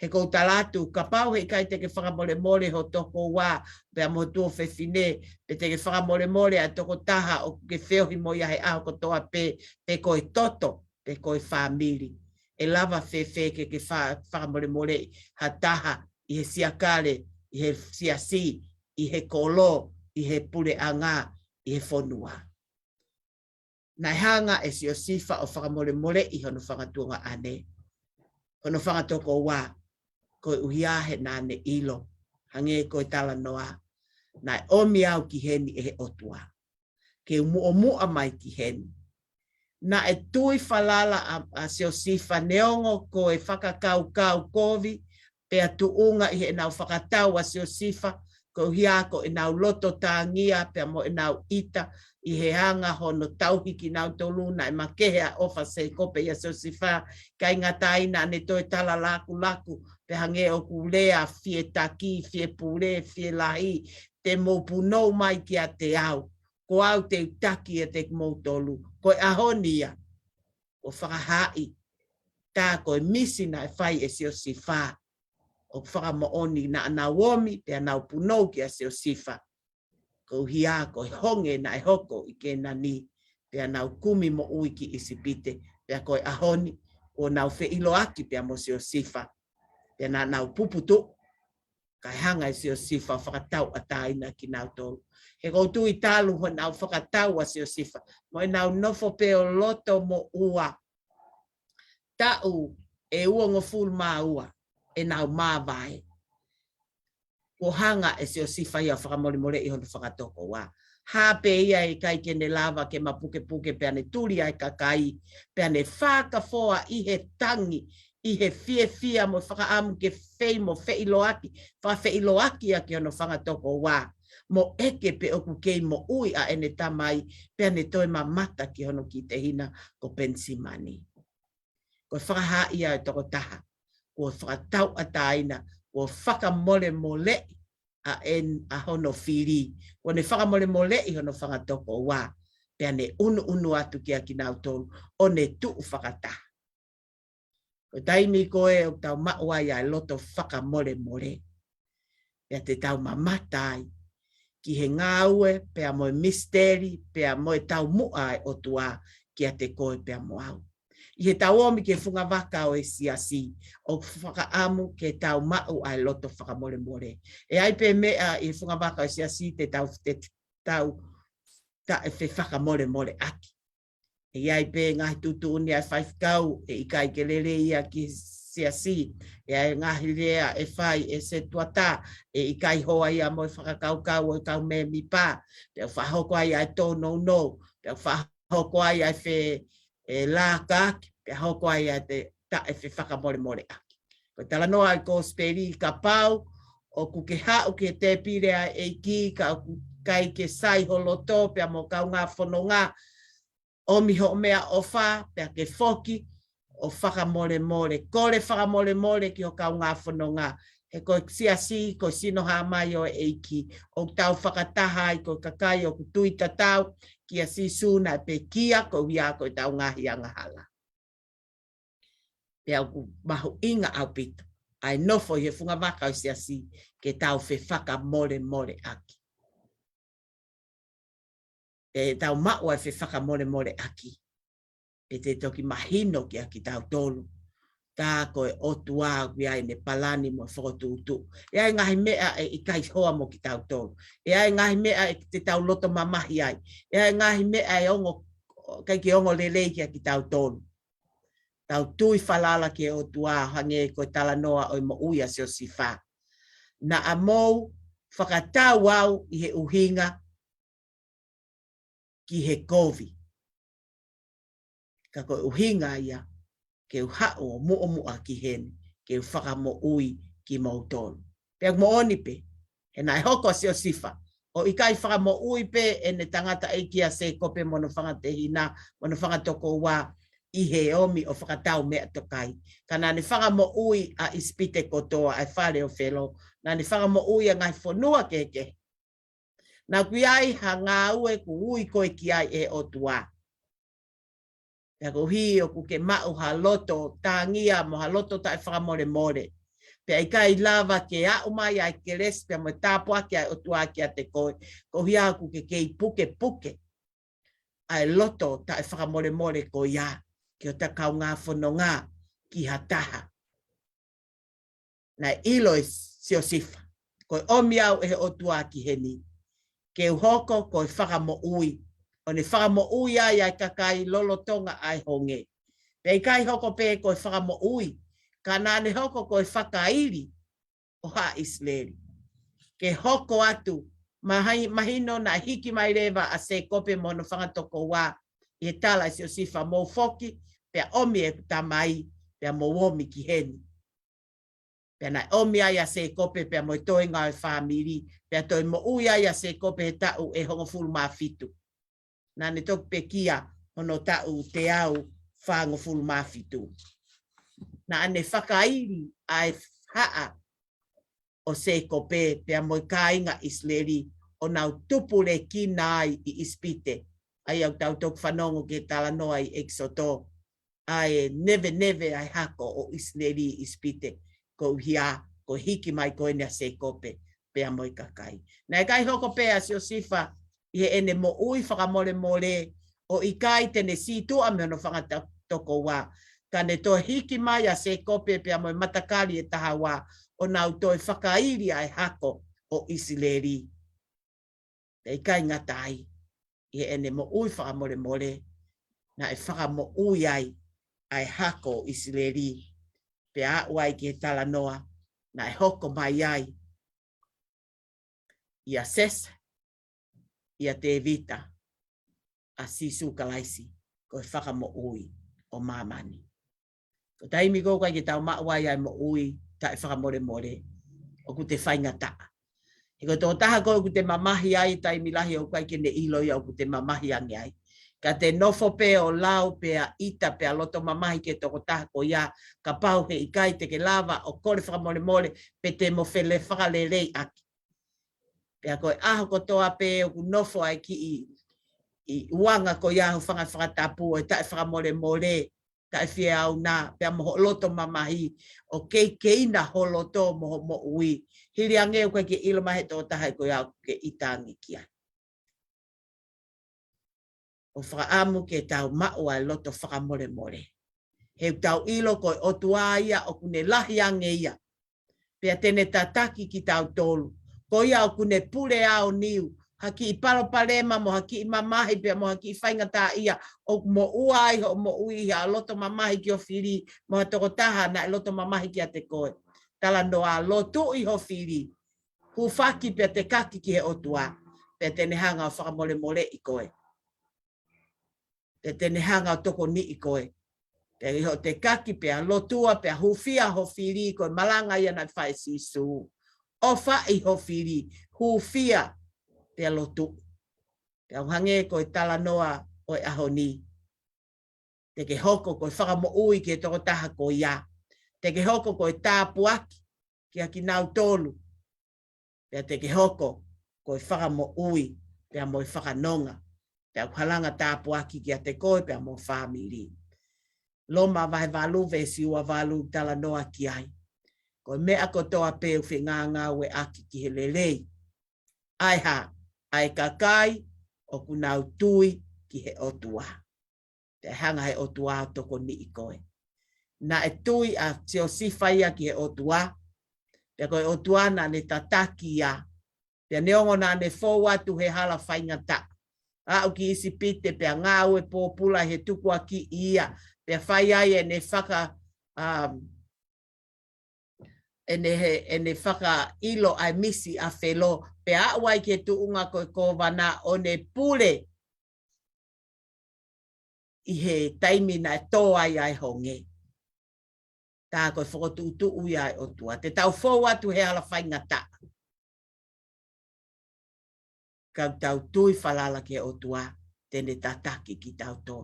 He kou talatu, ka pau he kai te ke whakamole ho toko wā, pea mo tuo whewhine, pe te ke whakamole a toko taha o ke whiohi mo ia he aho kotoa pe koe toto, pe koe whamiri. E lava whewhe ke whakamole ha taha, I he siakare, I he siasi, I he kolo, I he pule anga, I he whonua. Nai hanga e si o sifa o whakamole I hono whakatunga ane. Hono whakatoko wā. Koe uhia he nane ilo, hange koe tala noa, nai omi au ki heni e he otua. Ke mua mai ki heni. Na e tui falala a seo sifa neongo koe whakakau kovi, pea tuunga I he nau whakatau a seo sifa, ko uhia ko e nau loto tāngia, pea mo e nau ita, I he hanga hono tauhiki nau tolu na e makehea ofa se kope ia seo sifa, kai ngataina ne toi tala laku, pe hange o kulea, fie taki, fie pule, fie lahi, te mopunou mai ki a te au. Ko au te taki e te motolu. Ko ahonia, o whakahai, tā koe misina e whai e seo sifa. O whakamooni na anawomi, pe anau punou ki a seo sifa. Ko hia ko honge na e hoko I ke nani, pe anau kumi mo ui ki isipite, pe koe ahoni, o nau fe ilo aki pe mo seo sifa. Pe na nau puputu, kai hanga I seo sifa whakatau a taina ki nau tolu. He koutu I talu ho nau whakatau a seo sifa. Mo e nau nofo pe o loto mo ua. Tau e uongo ful maa ua, e nau maa vai. Ko hanga e seo sifa ia whakamole I hono whakatoko wā. Hape ia I kai kene lava ke mapuke pe ane turi ai kakai, pe ane whakafoa I he tangi, I he fia mo whakaamu ke whei mo wheiloaki, whawheiloaki a ke hono whakatoko wā. Mo eke pe oku kei mo ui a ene tamai, pe ane toi mamata ki hono ki te hina ko pensimani. Ko whakaha ia e toko taha, ko whakatau a taina, ko whakamole a hono whiri. Ko ne whakamole I hono whakatoko wā. Pe ane unu atu ki a ki nau tolu, o ne tuu whakataha. Ko taimi koe o tau maua ia loto whakamole. Pea te tau mamatai, ki he ngāue, pea moe misteri, pea moe tau mua o tua, ki a te koe pea moau. I he tau omi ke funga waka o e siasi, o whakaamu ke tau mau ai loto whakamole. E ai pe mea I funga waka o e siasi te tau ta e whakamole aki. E ai pe ngahi tutu uni ai whaifkau, e ikai ke lele ia ki siasi, e ai ngahi lea e whai e se tuata, e ikai hoa ia mo e whakakaukau o kau me mi pā, te whahoko ai ai tō no, te whahoko ai ai whe e la kaki, pe hoko ai a te ta e whakamole aki. Ko tala noa ai ko speri ka pau, o ku ke hau ke te pire a e ki, ka kai ke sai holoto, pe mo kau ngā whanonga, o miho mea o wha, pe ke foki, o whakamole. Kore whakamole ki o kau ngā whanonga. He ko siasi, ko sinoha mai o e ki, o tau whakataha I ko kakai o ku tui tatau, ki a sisuna pe kia ko hia ko tau ngahi anga hala. Pe au mahu inga au pito. Ai nofo he funga waka o siasi ke tau whakamole aki. E tau maua whakamole aki. E te toki mahino ki aki tau tolu. ka koe o tua wiai ne palani mo whakotūtu. E ai ngahi mea e i kai hoa mo ki tau tōru. E ai ngahi mea e te tau loto mamahi ai. E ai ngahi mea e ongo, kai ki ongo lelei kia ki tau tōru. Tau tui whalala ki o tua hange koe tala noa o mo uia se o si wha. Na a mou whakatau au i he uhinga ki he kovi. Ka koe uhinga ia ke u hao o mua ki hene, ke u whaka mo ui ki mautonu. Pea mo oni pe, he nai hoko se o sifa. O i kai whaka mo ui pe e ne tangata e kia se kope mono whanga te hina, mono whanga toko wā i he omi o whakatau mea tokai. Ka nani whaka mo ui a ispite kotoa ai whare o whelo, nani whaka mo ui a ngai whanua keke. Nā kui ai ha ngā ue ku ui koe ki ai e o tua. Pea ko hi o ku ke mau ha loto tāngia mo ha loto tai whakamore more. Pea i kai lava ke a umai ai ke res pea mo tāpua ki ai o tua ki a te koe. Ko hi a ku ke kei puke puke. Ai loto tai whakamore more ko ia. Ki o takau ngā whanonga ki ha taha. Nai iloi si o sifa. Ko omi au e o tua ki heni. Ke uhoko ko whakamo ui. O ne whakamo ui ai kakai lolotonga ai honge. Pei kai hoko pe koe whakamo ui. Ka nane hoko koe whakairi o ha Isleri. Ke hoko atu mahino na hiki mai rewa a se kope mono whangatoko wā. I he tala si o sifa mō foki. Pea omi e tamai. Pea mō womi ki heni. Pea nai omi ai a se kope pea mo toi ngā e whamiri. Pea toi mo ui ai a se kope he tau e hongo fulu mā fitu. Nā ne tok pe kia hono tau te au whango fulu mā fitu. Nā ane whakairi ai haa o se kope pea mo kāinga Isleri o nau tupure ki nai i ispite. Ai au tau tok whanongo ke tala noa i Exoto. Ai neve ai hako o Isleri ispite. Ko hia, ko hiki mai ko ene se kope pea mo i kakai. Nā kai hoko pea si o sifa i he ene mo ui whakamore more o i kai tene si tu a me ono whangata toko wā. Ka ne to hiki mai a se kope pea mo i matakari e taha wā o nau toi whakairi ai hako o Isleri. E kai ngatai i he ene mo ui whakamore more na e whakamo ui ai hako o Isleri. Pea uai ki he tala noa na e hoko mai ai i a sesa. Ia te vita a sisu kalaisi ko e whakamo ui o mamani. Ko taimi ko kai ki tau mawai ai mo ui ta e whakamore more o ku te whainga taa. E ko tō taha ko ku te mamahi ai taimi lahi o kai ki ne ilo ia o ku te mamahi ange ai. Ka te nofo pe o lau pe a ita pe a loto mamahi ke toko taha ko ia ka pau he ikai te ke lava o kore whakamore more pe te mo whele whakalelei aki. Pea koe aho ko toa pe o ku nofo ai ki i uanga ko iaho whangatapu o tae whakamore more tae whia au nā pea moho loto mamahi o kei keina ho loto moho mo ui. Hiri ange o koe ke ilo mahe tō taha ko iau ke itangi kia. O whakaamu ke tau mao ai loto whakamore more. Heu tau ilo koe o tua ia o kune lahi ange ia. Pea tene tataki ki tau tolu. Ko ia o kune pure ao niu, haki i palo palema mo haki i mamahi pia mo haki i whaingata ia o mo uai ho mo ui a loto mamahi ki o whiri mo ha toko taha na loto mamahi ki a te koe. Tala noa lotu i ho whiri, hu whaki pia te kaki ki he otua, pia tene hanga o whakamole mole i koe. Pia tene hanga o toko ni i koe. Pia i ho te kaki pia lotua pia hu whia ho whiri koe malanga ia na whae sisu. O whai ho whiri, hu whia pia lotu. Pia uhange koe tala noa o e aho ni. Te ke hoko koe whakamo ui ke toko taha ko ia. Te ke hoko koe tāpuaki ki a ki nau tolu. Pia te ke hoko koe whakamo ui pia mo i whakanonga. Pia uhalanga tāpuaki ki a te koe pia mo whamiri. Loma vai valu vesi ua valu tala noa ki ai. Ko mea ko toa peu whenganga we aki ki he lelei. Ai ha, ai kakai o kunau tui ki he otua. Te hanga he otua toko ni i koe. na e tui a tio sifaia ki e otua. Pea koe otua na ne tataki ia. Pea neongo na ne fōu atu he hala whainga ta. A uki isi pite pea ngā ue pōpula he tuku aki ia. Pea whai ai e ne whaka ene whaka ilo ai misi a whelo. Pea awai ke tuunga koe kōwana o ne pule i he taimina e tō ai honge. Tā koe whakotu ui ai o tua. Te tau fōu atu he hala whainga ta. Kau tau tui whalala ke o tua. Tene tataki ki tau tō.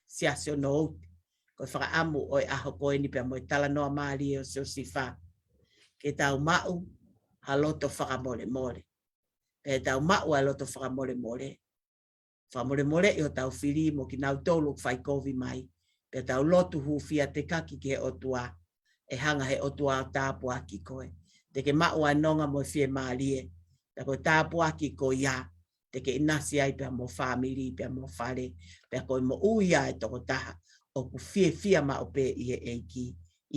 Siasio no outi. Koe whakaamu oi aho koe ni pia moe tala noa maari o seo sifa. Ke tau mau haloto whakamole mole. Pe tau mau haloto whakamole mole. Whamole mole i o tau whiri mo ki nau tōlu whai kovi mai. Pe tau lotu hufia te kaki ke o tua. E hanga he o tua o tāpua ki koe. Te ke mau anonga mo fie maalie. Te koe tāpua ki koe ia. Te ke inasi ai pia mo whamiri, pia mo whare. Pia koe mo uia e toko taha. O ku fia ma o pe i e eiki.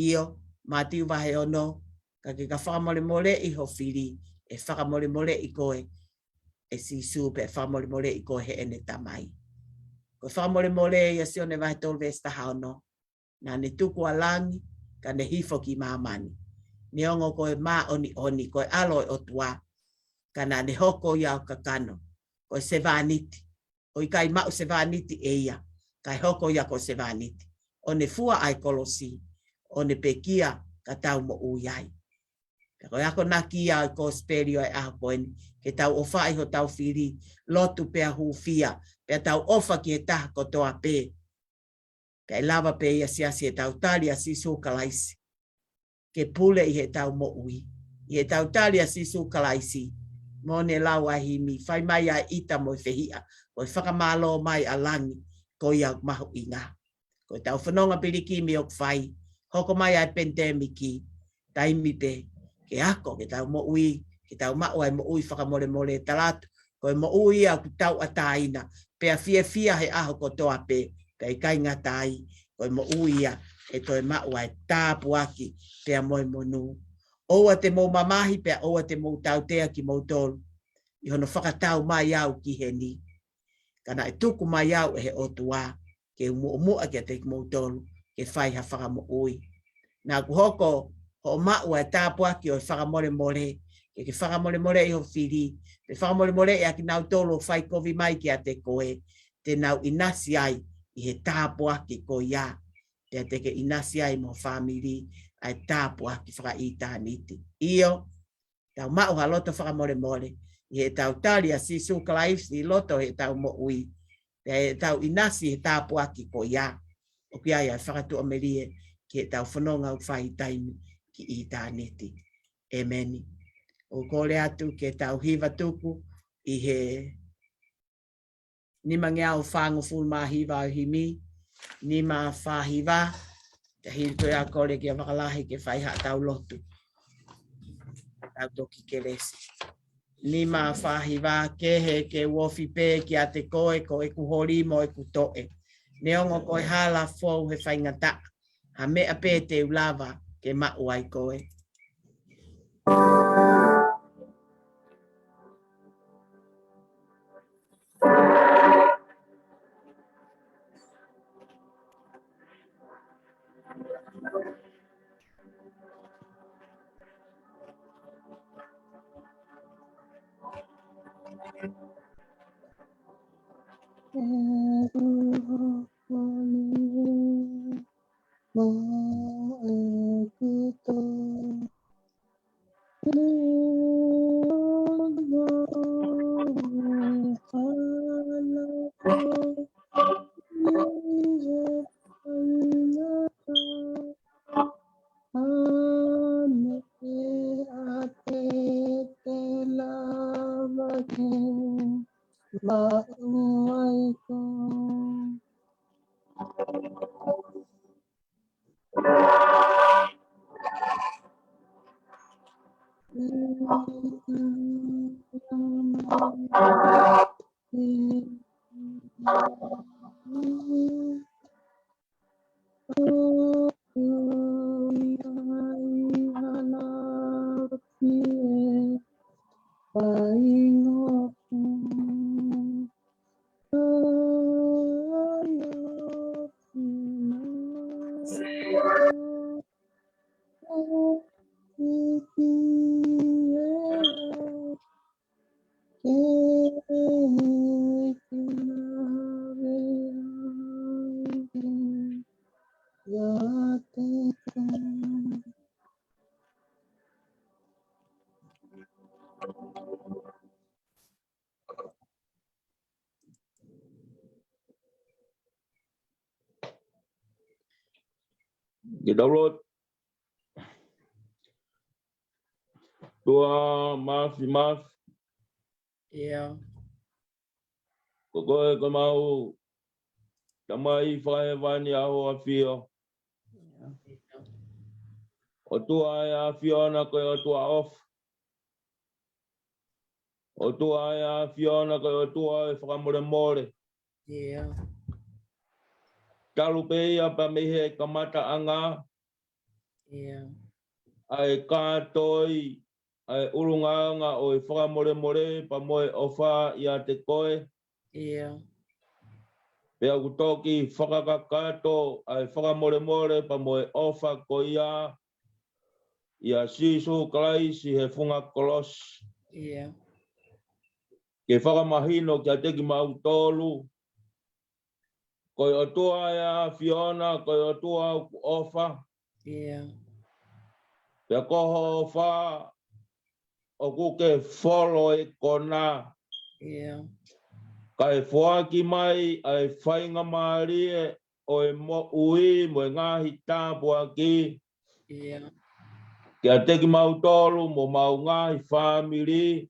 Io, mātiu wahe ono. Ka ke ka whakamole mole i ho whiri. E whakamole mole i koe. E sisu pe whakamole mole i koe he ene tamai. Ko whakamole mole i a sione wahe tolu vesta haono. Nā ne tuku alangi. Ka ne hifo ki mamani. Ne ongo koe mā oni, koe aloi o tua. Ka nā ne hoko iau ka kano. Koe se vāniti. O i kai mau se vāniti e ia. Kai hoko ia ko se vāniti. O ne fua ai kolosi. O ne pekia ka tau mo uiai. Koe ako naki ia ko sperio e aho koeni. Ke tau ofa i ho tau whiri. Lotu pea hufia. Pea tau ofa ki e taha ko toa pe. Kai lava pe ia siasi e tau tali a sisu kalaisi. Ke pule i he tau mo ui. I he tau tali a sisu kalaisi. Mo ne lau ahimi. Whai mai a ita mo i whehia. Koe whakamalo mai a langi. Ko ia mahu i ngā. Koe tau whanonga piriki mi ok whai. Hoko mai ai pandemiki. Taimi pe. Ke ako ke tau mo ui. Ke tau mau ai mo ui whakamole mole talatu. Koe mo ui au ku tau ataina. Pea fia he aho ko toa pe. Kai kai ngā tai, koe mo uia, e toi mau ai tāpu aki, pea moi monu. Oua te mou mamahi, pea oua te mou tautea ki mou tolu. I hono whakatau mai au ki he ni. Kana e tuku mai au e he otua, ke umua ki a te ki mou tolu, ke whai ha whakamo ui. Nā ku hoko, ho mau ai tāpu aki o whakamole mole, ke whakamole mole i ho whiri, te whakamole mole e aki nau tolu o whai kovi mai ki a te koe, te nau inasi ai, i he tāpua ki ko ia. Te teke inasi ai mo whamiri ai tāpua ki whaka i tāniti. Io, tau mau ha loto whakamore mole. I he tau tali a sisu kalaif i loto he tau mo ui. Te tau inasi he tāpua ki ko ia. O ki ai ai whakatu amerie ki he tau whanonga u whai taimi ki i tāniti. Emeni. O kore atu ke tau hiva tuku i he ni mangia o whango fulu mahiwa o himi, ni ma whahiwa, te hiri koe a kore ki a wakalahi ke whaiha tau lotu. Tau toki ke resi. Ni ma whahiwa ke he ke wofi pē ki a te koe, ko e kuhori mo e kutoe. Neongo koe hala fōu he whaingata, ha mea pē te ulawa ke mau ai koe. Download tua mas Yeah. koe mau tamai whae wani au a fio. O tua a Fiona koe o tua off. O tua a Fiona koe o tua e whakamore more. Yeah. Talu pe ia pa mehe kamata anga. Yeah. Ai kātoi, ai urungaanga o i whakamore more pa moe ofa ia te koe. Yeah. Pea kutoki whakakakato ai whakamore more pa moe ofa ko ia. Ia sisu kalai si he funga kolos. Yeah. Ke whakamahino kia teki mau tolu. Koe o tua ia Fiona, koe o tua ofa. Yeah. Pea koho ofa o kuke wholo e kona. Yeah. Kai whoaki mai ai whainga maarie o e mo ui mo e ngahi tāpua ki. Yeah. Kia teki mau tolu mo mau ngahi whamiri.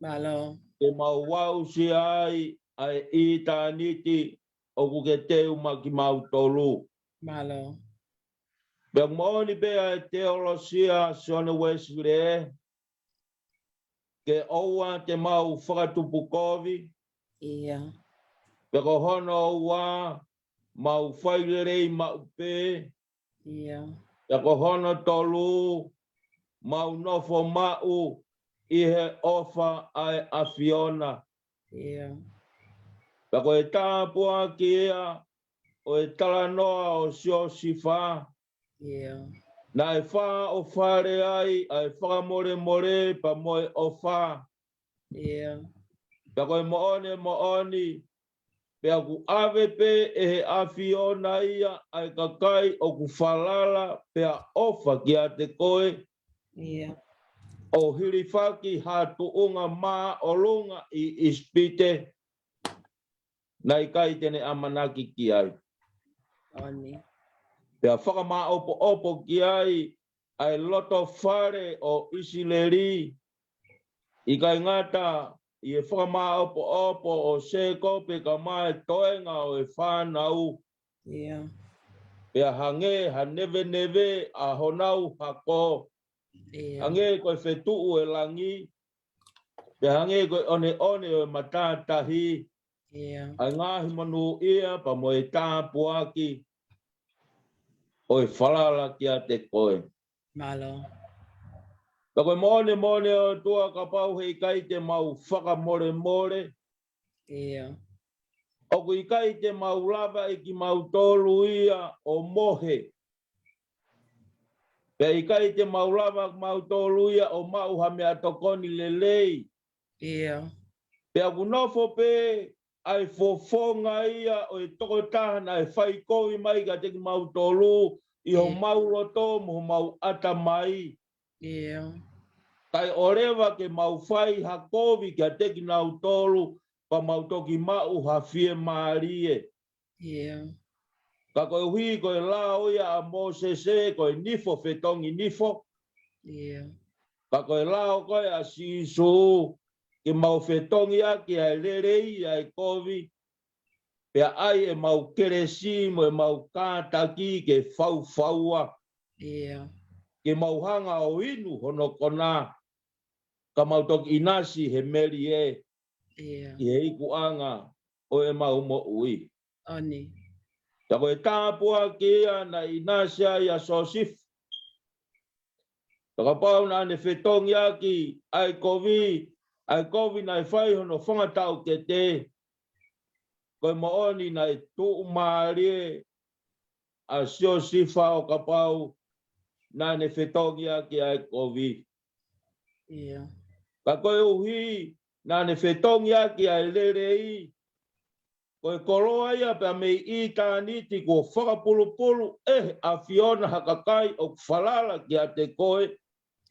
Malo. Ke mau wau si ai i tāniti o kuke teu ma ki mau tolu. Malo. Pea moni bea e teolosia Sone Wesley. Ke oua te mau whakatupu kovi. Yeah. Pea ko hono oua mau whairerei mau pe. Yeah. Pea ko hono tolu mau nofo mau i he ofa ai a Fiona. Yeah. Pea ko e tāpua ki ea o e talanoa o sio sifa. Yeah. Na e wha o whare ai whakamore more pa moe o wha. Yeah. Pea koe mooni. Pea ku ave pe e he a Fiona ia ai kakai o ku whalala pea ofa ki a te koe. Yeah. O hirifaki ha tuunga maa o lunga i ispite. Nai kai tene amanaki ki ai. Oni. Pea whakamaa opo ki ai loto whare o isileri. I kai ngata i e whakamaa opo o se kope ka mai toenga o e whanau. Yeah. Pea hange ha neve a honau hako. Yeah. Hange koe whetuu e langi. Pea hange koe one o e matatahi. Yeah. Ai ngahi manu ia pa mo e tāpuaki. O e whalala ki a te koe. Malo. Ka koe mone o tua ka pau hei kai te mau whakamore. Yeah. O kui kai te mau lava i ki mau tolu ia o mohe. Pea i kai te mau lava mau tolu ia o mau ha mea tokoni lelei. Yeah. Pea kunofo pe ai fofonga ia o e toko tahana ai whai kovi mai ka teki mau tolu i ho mau roto mo mau ata mai. Yeah. Tai orewa ke mau whai ha kovi ka teki nau tolu pa mau toki mau ha fie maarie. Yeah. Ka koe hui koe lao ia a Mosese koe nifo whetongi nifo. Yeah. Ka koe lao koe a sisu ke mau whetongi aki ai rerei ai kovi. Pea ai e mau keresi mo e mau kātaki ke whau. Yeah. Ke mau hanga o inu hono kona. Ka mau toki inasi he meri e. Yeah. I he iku anga o e mau mo ui. Oni. Ta koe tāpua ki ia na inasia ia sosif. Ta ka pau na ane whetongi aki ai kovi na i whai hono whangatau ke te. Koe mooni na i tuu maarie a sio sifa o ka pau na ne whetongia ki ai kovi. Ia. Ka koe uhi na ne whetongia ki ai lerei. Koe koroa ia pa mei I tāniti ko whakapulupulu a Fiona hakakai o whalala ki a te koe.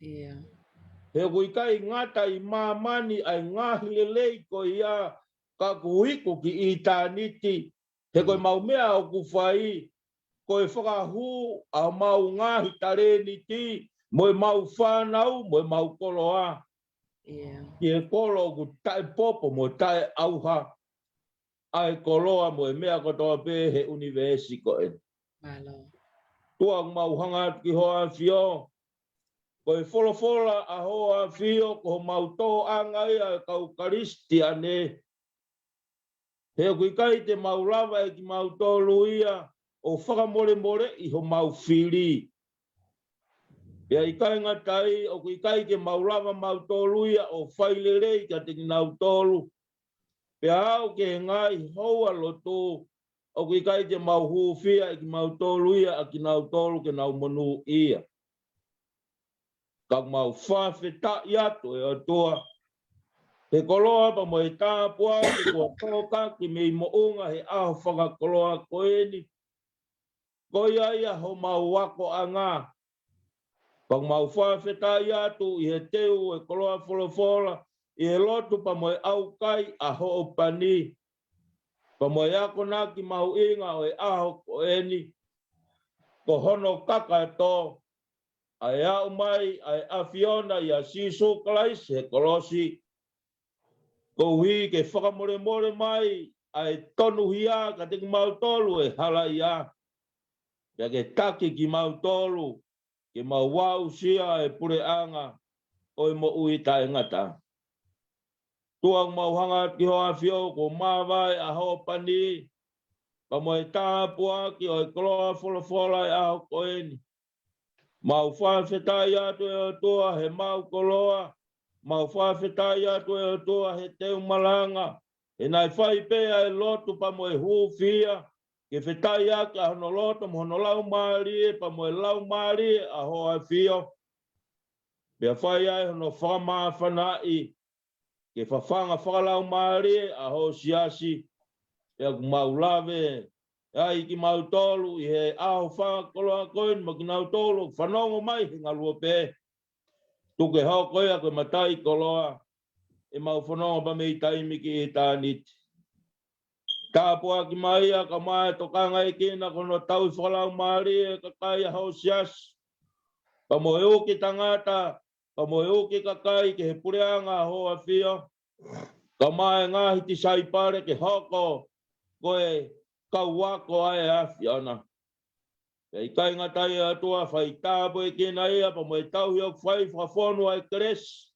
Ia. He kui kai ngata I mamani ai ngahi lelei ko ia ka kuhiku ki I tāniti. He koe maumea o kuwhai, koe whakahu a mau ngahi tareni ti, moe mau whanau, moe mau koloa. Ia. Ki he kolo ku tae popo mo tae auha. Ai koloa moe mea kotoa pē he universi koe. Malo. Tua mau hanga ki hoa fio. Koe wholofola a hoa fio ko mau tō angai a kau karistia ne. He kui kai te mau lava e ki mau tō luia o whakamore more I ho mau whiri. Pea I kai ngatai o kui kai ke mau lava mau tō luia o whailere ka te nau tōlu. Pea au ke ngai hoa loto o kui kai te mau huwhia I ki mau tō luia a ki nau tōlu ke nau monu ia. Ka mau whawheta I atu e o toa. He koloa pa mo e tāpua ki kua tōka ki mei mo unga he aho whakakoloa koe ni. Koe ia ho mau wako a ngā. Pa mau whawheta I atu I he teu e koloa wholofola I he lotu pa mo e au kai a ho o pani. Pa mo e ako nā ki mau inga o e aho koe ni. Ko hono kaka tō. Ai au mai ai a Fiona I a sisu kalais he kolosi. Ko hui ke whakamore more mai ai tonu hia ka te ki mau tolu e hala ia. Pea ke taki ki mau tolu, ke mau wau sia e pure anga o e mo ui tae ngata. Tuang mau hanga ki hoa fio ko mawai a ho pani, pa mo e tāpua ki o e koloa wholofola e aho koeni. Mau whawhetai atu e o tua he mau koloa, mau whawhetai atu e o tua he teu malanga, e nai whai pēa e lotu pa mo e huwhia, ke whetai ake a hono loto mo hono lau maari pa mo e lau maari a hoa whio. Pea whai ai hono whamaa whanai, ke whawhanga whakalau maari a ho siasi, pea ku mau lawe, ai ki mau tolu I he aho whakakoloa koen, ma ki nau tolu, whanongo mai he ngalua pē. Tuke hao koe a koe matai koloa, e mau whanongo pa mei taimi ki e tāniti. Tāpua ki mai a ka mai tokanga e kina kono tau whalau maari e ka kai a hao sias. Pa mo e uki tangata, pa mo e uki ka kai ke he pureanga a hoa whio. Ka mai ngahi ti saipare ke hoko koe kau wako ai a Fiona. I kai ngatai atua whai tāpo e kina ia pa mo e tau hiok whai whawhonu ai keres.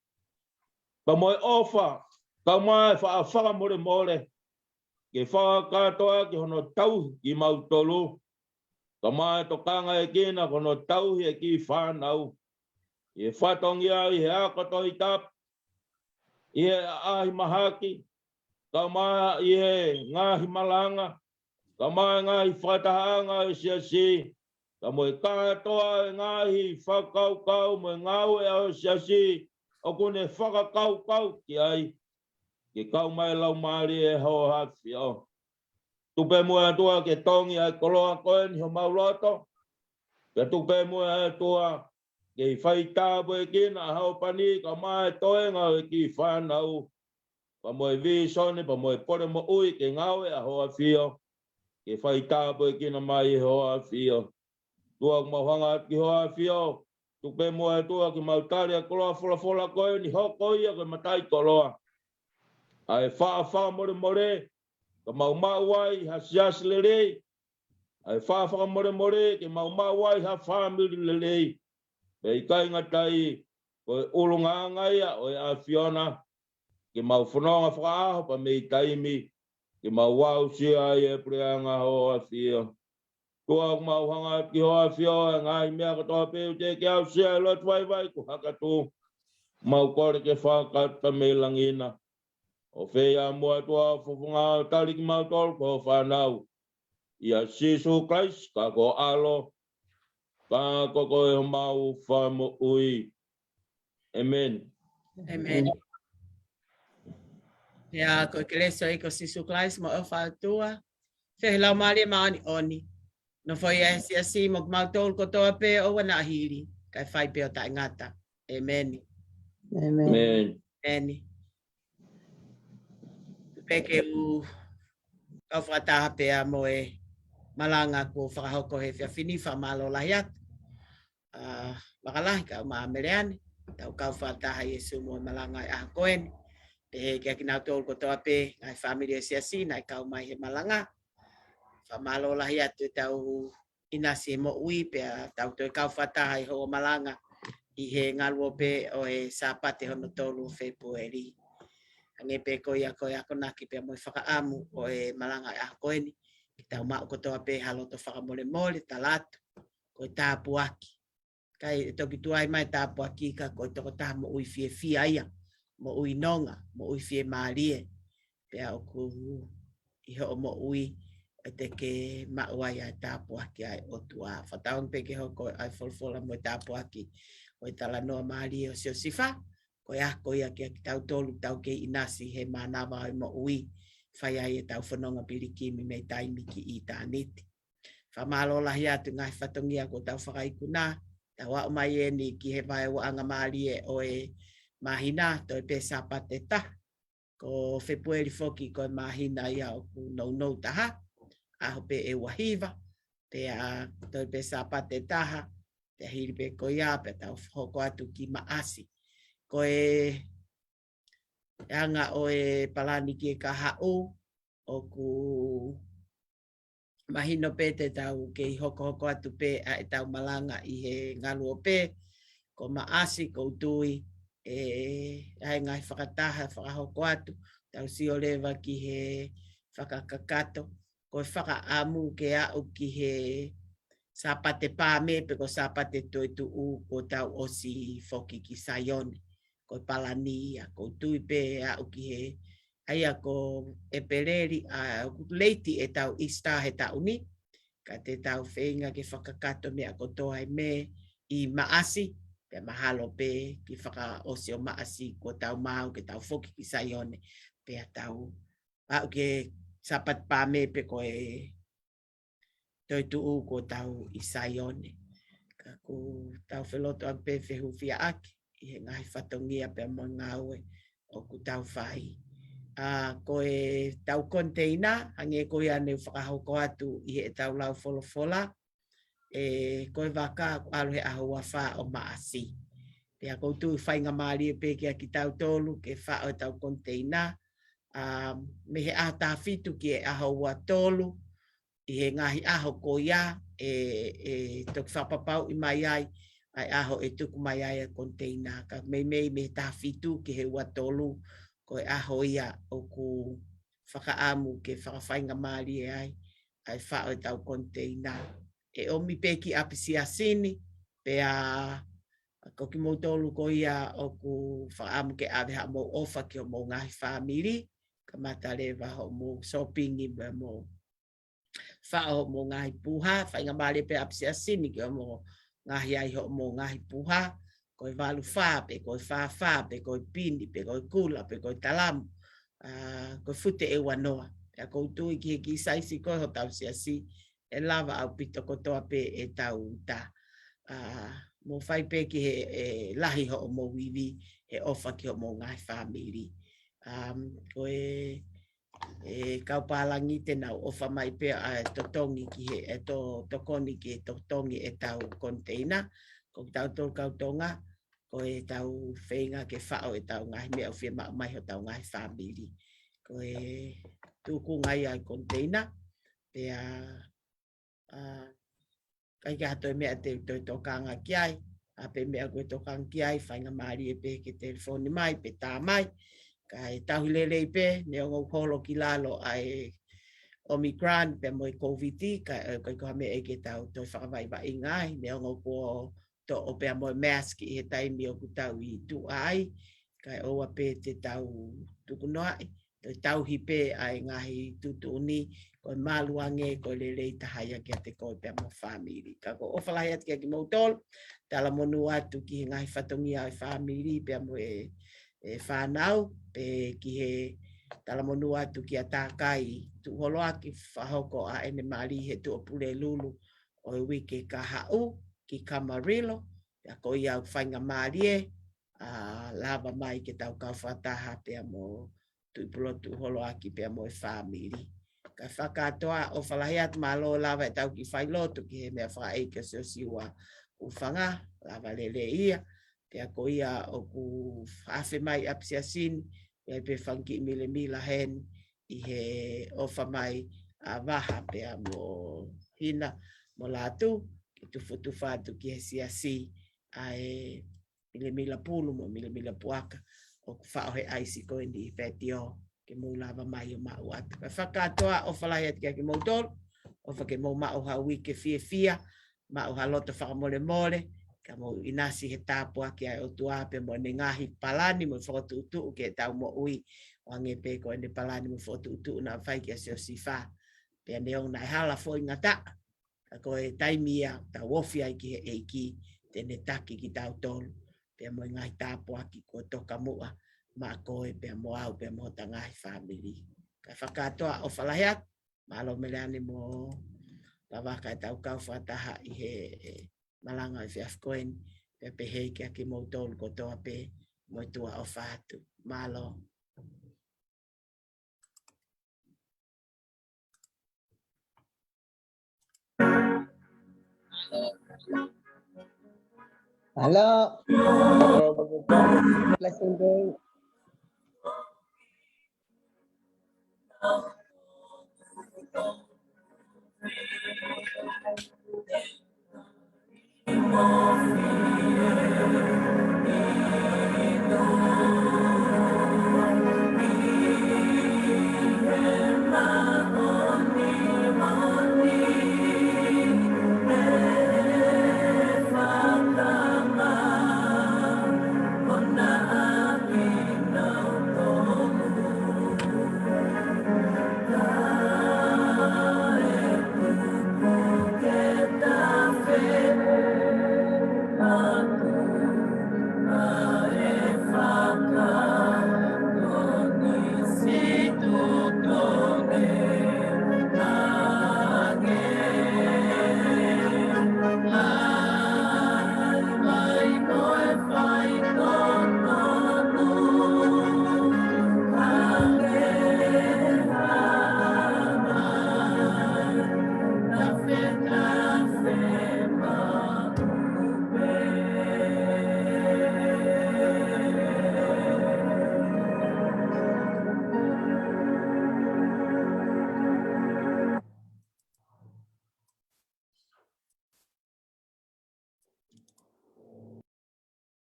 Pa mo e ofa, ka mai whakamore more. Ke whakatoa ki hono tau ki mau tolu. Ka mai tokanga e kina hono tau he ki whanau. I whatongi ai he akoto I tap. I he ahi mahaki. Ka mai I he ngahi malanga. Ka mai ngahi whatahanga I siasi. Ka mo e katoa e ngahi whakaukau mo e ngau e au siasi. O kune whakakaukau ki ai. Ke kau mai lau maari e ho hafi o. Tupe mua tua ke tongi ai koloa koen ho mauloto. Ke tupe mua tua ke whai tāpo e kina hao pani ka mai toenga e ki whanau. Pa mo e visone, pa mo e pore mo ui ke ngau e a ho hafi o. Ke whai tāpo e kina mai e ho hafi o. Tua kumauhanga ki ho hafi o. Tupe mua tua ki mautari a koloa fola koen i hoko ia ke matai koloa. Ai wha more, ka mau wai ha sias lelei. Ai wha more, ke mau wai ha whamiri lelei. Pei kai ngatai, ko ulunga ngaia o e a Fiona, ke mau whanonga whaaho pa mei taimi, ke mau wau sia e preanga ho a Fio. Tua mau hanga ki ho a Fio, e ngai mea katoa peu te ke au sia e lot vai ku hakatu. Mau kore ke whakat pa mei langina. O whea mua tua whufunga tali ki mau tolu ko whanau. Ia Sisu Christ ka ko alo. Pa koko e mau fa mo ui. Amen. Amen. Ya, ko keleso e ko sisu klais mo o fatua. Fe lau mali maani oni. No foi asi mo mautol ko toa pe o wana hiri. Kai fai pe o ta ngata. Amen. Amen. Amen. Peke u au whakataha pea mo e malanga ko whakahoko he whiawhini whamalo lahiat. Makalahi ka maamereane. Tau kau whakataha Yesu mo malanga e aha koen. Pe kia ki nau tōru ko toa pe ngai whamiri e siasi nai kau mai he malanga. Whamalo lahiat tu tau inasi mo ui pea tau toi kau whakataha i hoa malanga. I he ngalua pe o e sapate hono tōru February. Ange pe ko ia ko naki pe mo whakaamu o e malanga e aha koeni. Ki tau mao ko toa pe halo to whakamole mole talatu. Ko e tāpuaki. Kai toki tuai mai tāpuaki ka ko toko taha mo ui fie fia ia. Mo ui nonga, mo ui fie maarie. Pea o ku iho o mo ui e te ke mauai ai tāpuaki ai o tua. Whataong pe ke hoko ai folfola mo tāpuaki. O i tala noa maarie o sio sifa. Ko ia ko ia kia ki tau tolu tau ke inasi he manawa ai mo ui. Whai ai e tau whanonga pirikimi mei taimi ki i tāniti. Whamalo lahi atu ngai whatongia ko tau whakaikuna. Tau au mai e ni ki he vai o anga maarie o e mahina toi pe sapate ta ko February foki ko mahina ia o ku no taha aho pe e wahiva pe a toi pe sapate taha te hiri pe ko ia pe tau hoko atu ki maasi ko e anga o e palani ki e kahau o ku mahino pe te tau ke hoko atu pe a e tau malanga i he ngalu o pe ko maasi ko tui ai ngai whakataha, whakahoko atu, tau si o lewa ki he whakakakato, ko whakaamu ke au ki he sapate pāme, pe ko sapate toi tu u, ko tau osi foki ki Sayone, ko palani, ko tuipe au ki he, aia ko e pereri, leiti e tau ista he tau ni, ka te tau whenga ke whakakato mea ko toa me i maasi, pe mahalo pe ki whaka osio maasi ko tau mau ke tau foki ki Sayone pe a tau au ke sapat pāme pe ko e toi tuu ko tau i Sayone ka ku tau wheloto ang pe whehu fia aki i he ngai whatongia pe mo ngaue o ku tau whai ko e tau konteina hange ko ia ne whakahoko atu i he tau lau folofola ko e waka alu he ahua wha o maasi. Pea koutu whainga maari e peke ki tau tolu ke wha o tau konteina. Me he aho tāwhitu ki e aho ua tolu. I he ngahi aho ko ia tok whapapau i mai ai. Ai aho e tuku mai ai a konteina. Ka me tāwhitu ki he ua tolu. Ko e aho ia o ku whakaamu ke whakawhainga maari e ai. Ai wha o tau konteina. E omi peki apisia sini, pea ko ki mo tolu ko ia o ku whaamu ke aweha mo ofa ki o mo ngahi whamiri, ka matarewa ho mo shopping i mo whao mo ngahi puha, whainga maare pe apisia sini ki o mo ngahi ai ho mo ngahi puha, ko i walu wha, pe ko i wha, pe ko i pini, pe ko i kula, pe ko i talamu, ko i fute e wanoa, pea ko tui ki saisi ko ho tau siasi, e lava au pito kotoa pe e tau ta. Mo whai pe ki he lahi ho o mo wiwi, he ofa ki ho mo ngai whamiri. Ko e kaupālangi te nau ofa mai pe a totongi ki he, tokoni ki he totongi e tau konteina. Ko tau tō kautonga, ko e tau whenga ke whao e tau ngai mea uwhia mai ho tau ngai whamiri. Ko e tūku ngai ai konteina, pe kai ka hatoi mea te toi tokanga ki ai, a pe mea koe tokanga ki ai, whainga maari e pe ke telefoni mai, pe tā mai, kai tahulele i pe, ne o ngau kolo ki lalo ai Omicron, pe mo i COVID, kai koha mea e ke tau toi whakawai wa i ngai, ne o ngau ko to o pe mo mask i he taimi o ku tau i tu ai, kai oa pe te tau tukunoa, Te tau hipe ai ngahi tutuni ko maluange ko lelei tahaya kia te ko pe mo family. Ka ko ofalai at kia ki mautol, tala monu atu ki ngahi whatongi ai family pe mo e whanau, pe ki he tala monu atu ki a tākai, tu holo aki whahoko a ene mari he tu opule lulu o e wike ka hau ki Kamarilo, ya ko ia whainga marie, lava mai ke tau kau whataha pe mo tu plotu holo aki pe mo e family. Ka whakatoa o whalahiat malo lava e tau ki whailotu ki he mea whaeika seo siwa ufanga, lava lele ia, pe ko ia o ku hawhi mai apsiasini, pe whanki mile mila hen i he ofa mai a waha pe mo hina mo latu, ki tu futu whatu ki he siasi ai mila pulu mo mila puaka o whao he aisi ko ni petio ke mo lava mai o mau atu. Ka whakatoa o whalahi atu kia ki mautol, o whake mo mau hawi ke fia, mau halota whakamole mole, ka mo inasi he tāpua ki ai o tuape mo ne ngahi palani mo whakatutu ke tau mo ui o ange pe ko ne palani mo whakatutu na whai kia seo sifa. Pea neong nai hala fo ingata, ka koe taimia ta wofi ai ki he eiki, tene taki ki tau tolu. Pea mo ngai tāpua ki ko toka mua, ma koe pea mo au pea mo ta ngai family. Ka whakatoa o whalahiat, malo meleane mo lawaka e tau kau whataha i he malanga i whiafkoen, pea pehei kia ki mo tolu ko toa pe mo tua o whatu. Malo. Halo. Blessing day.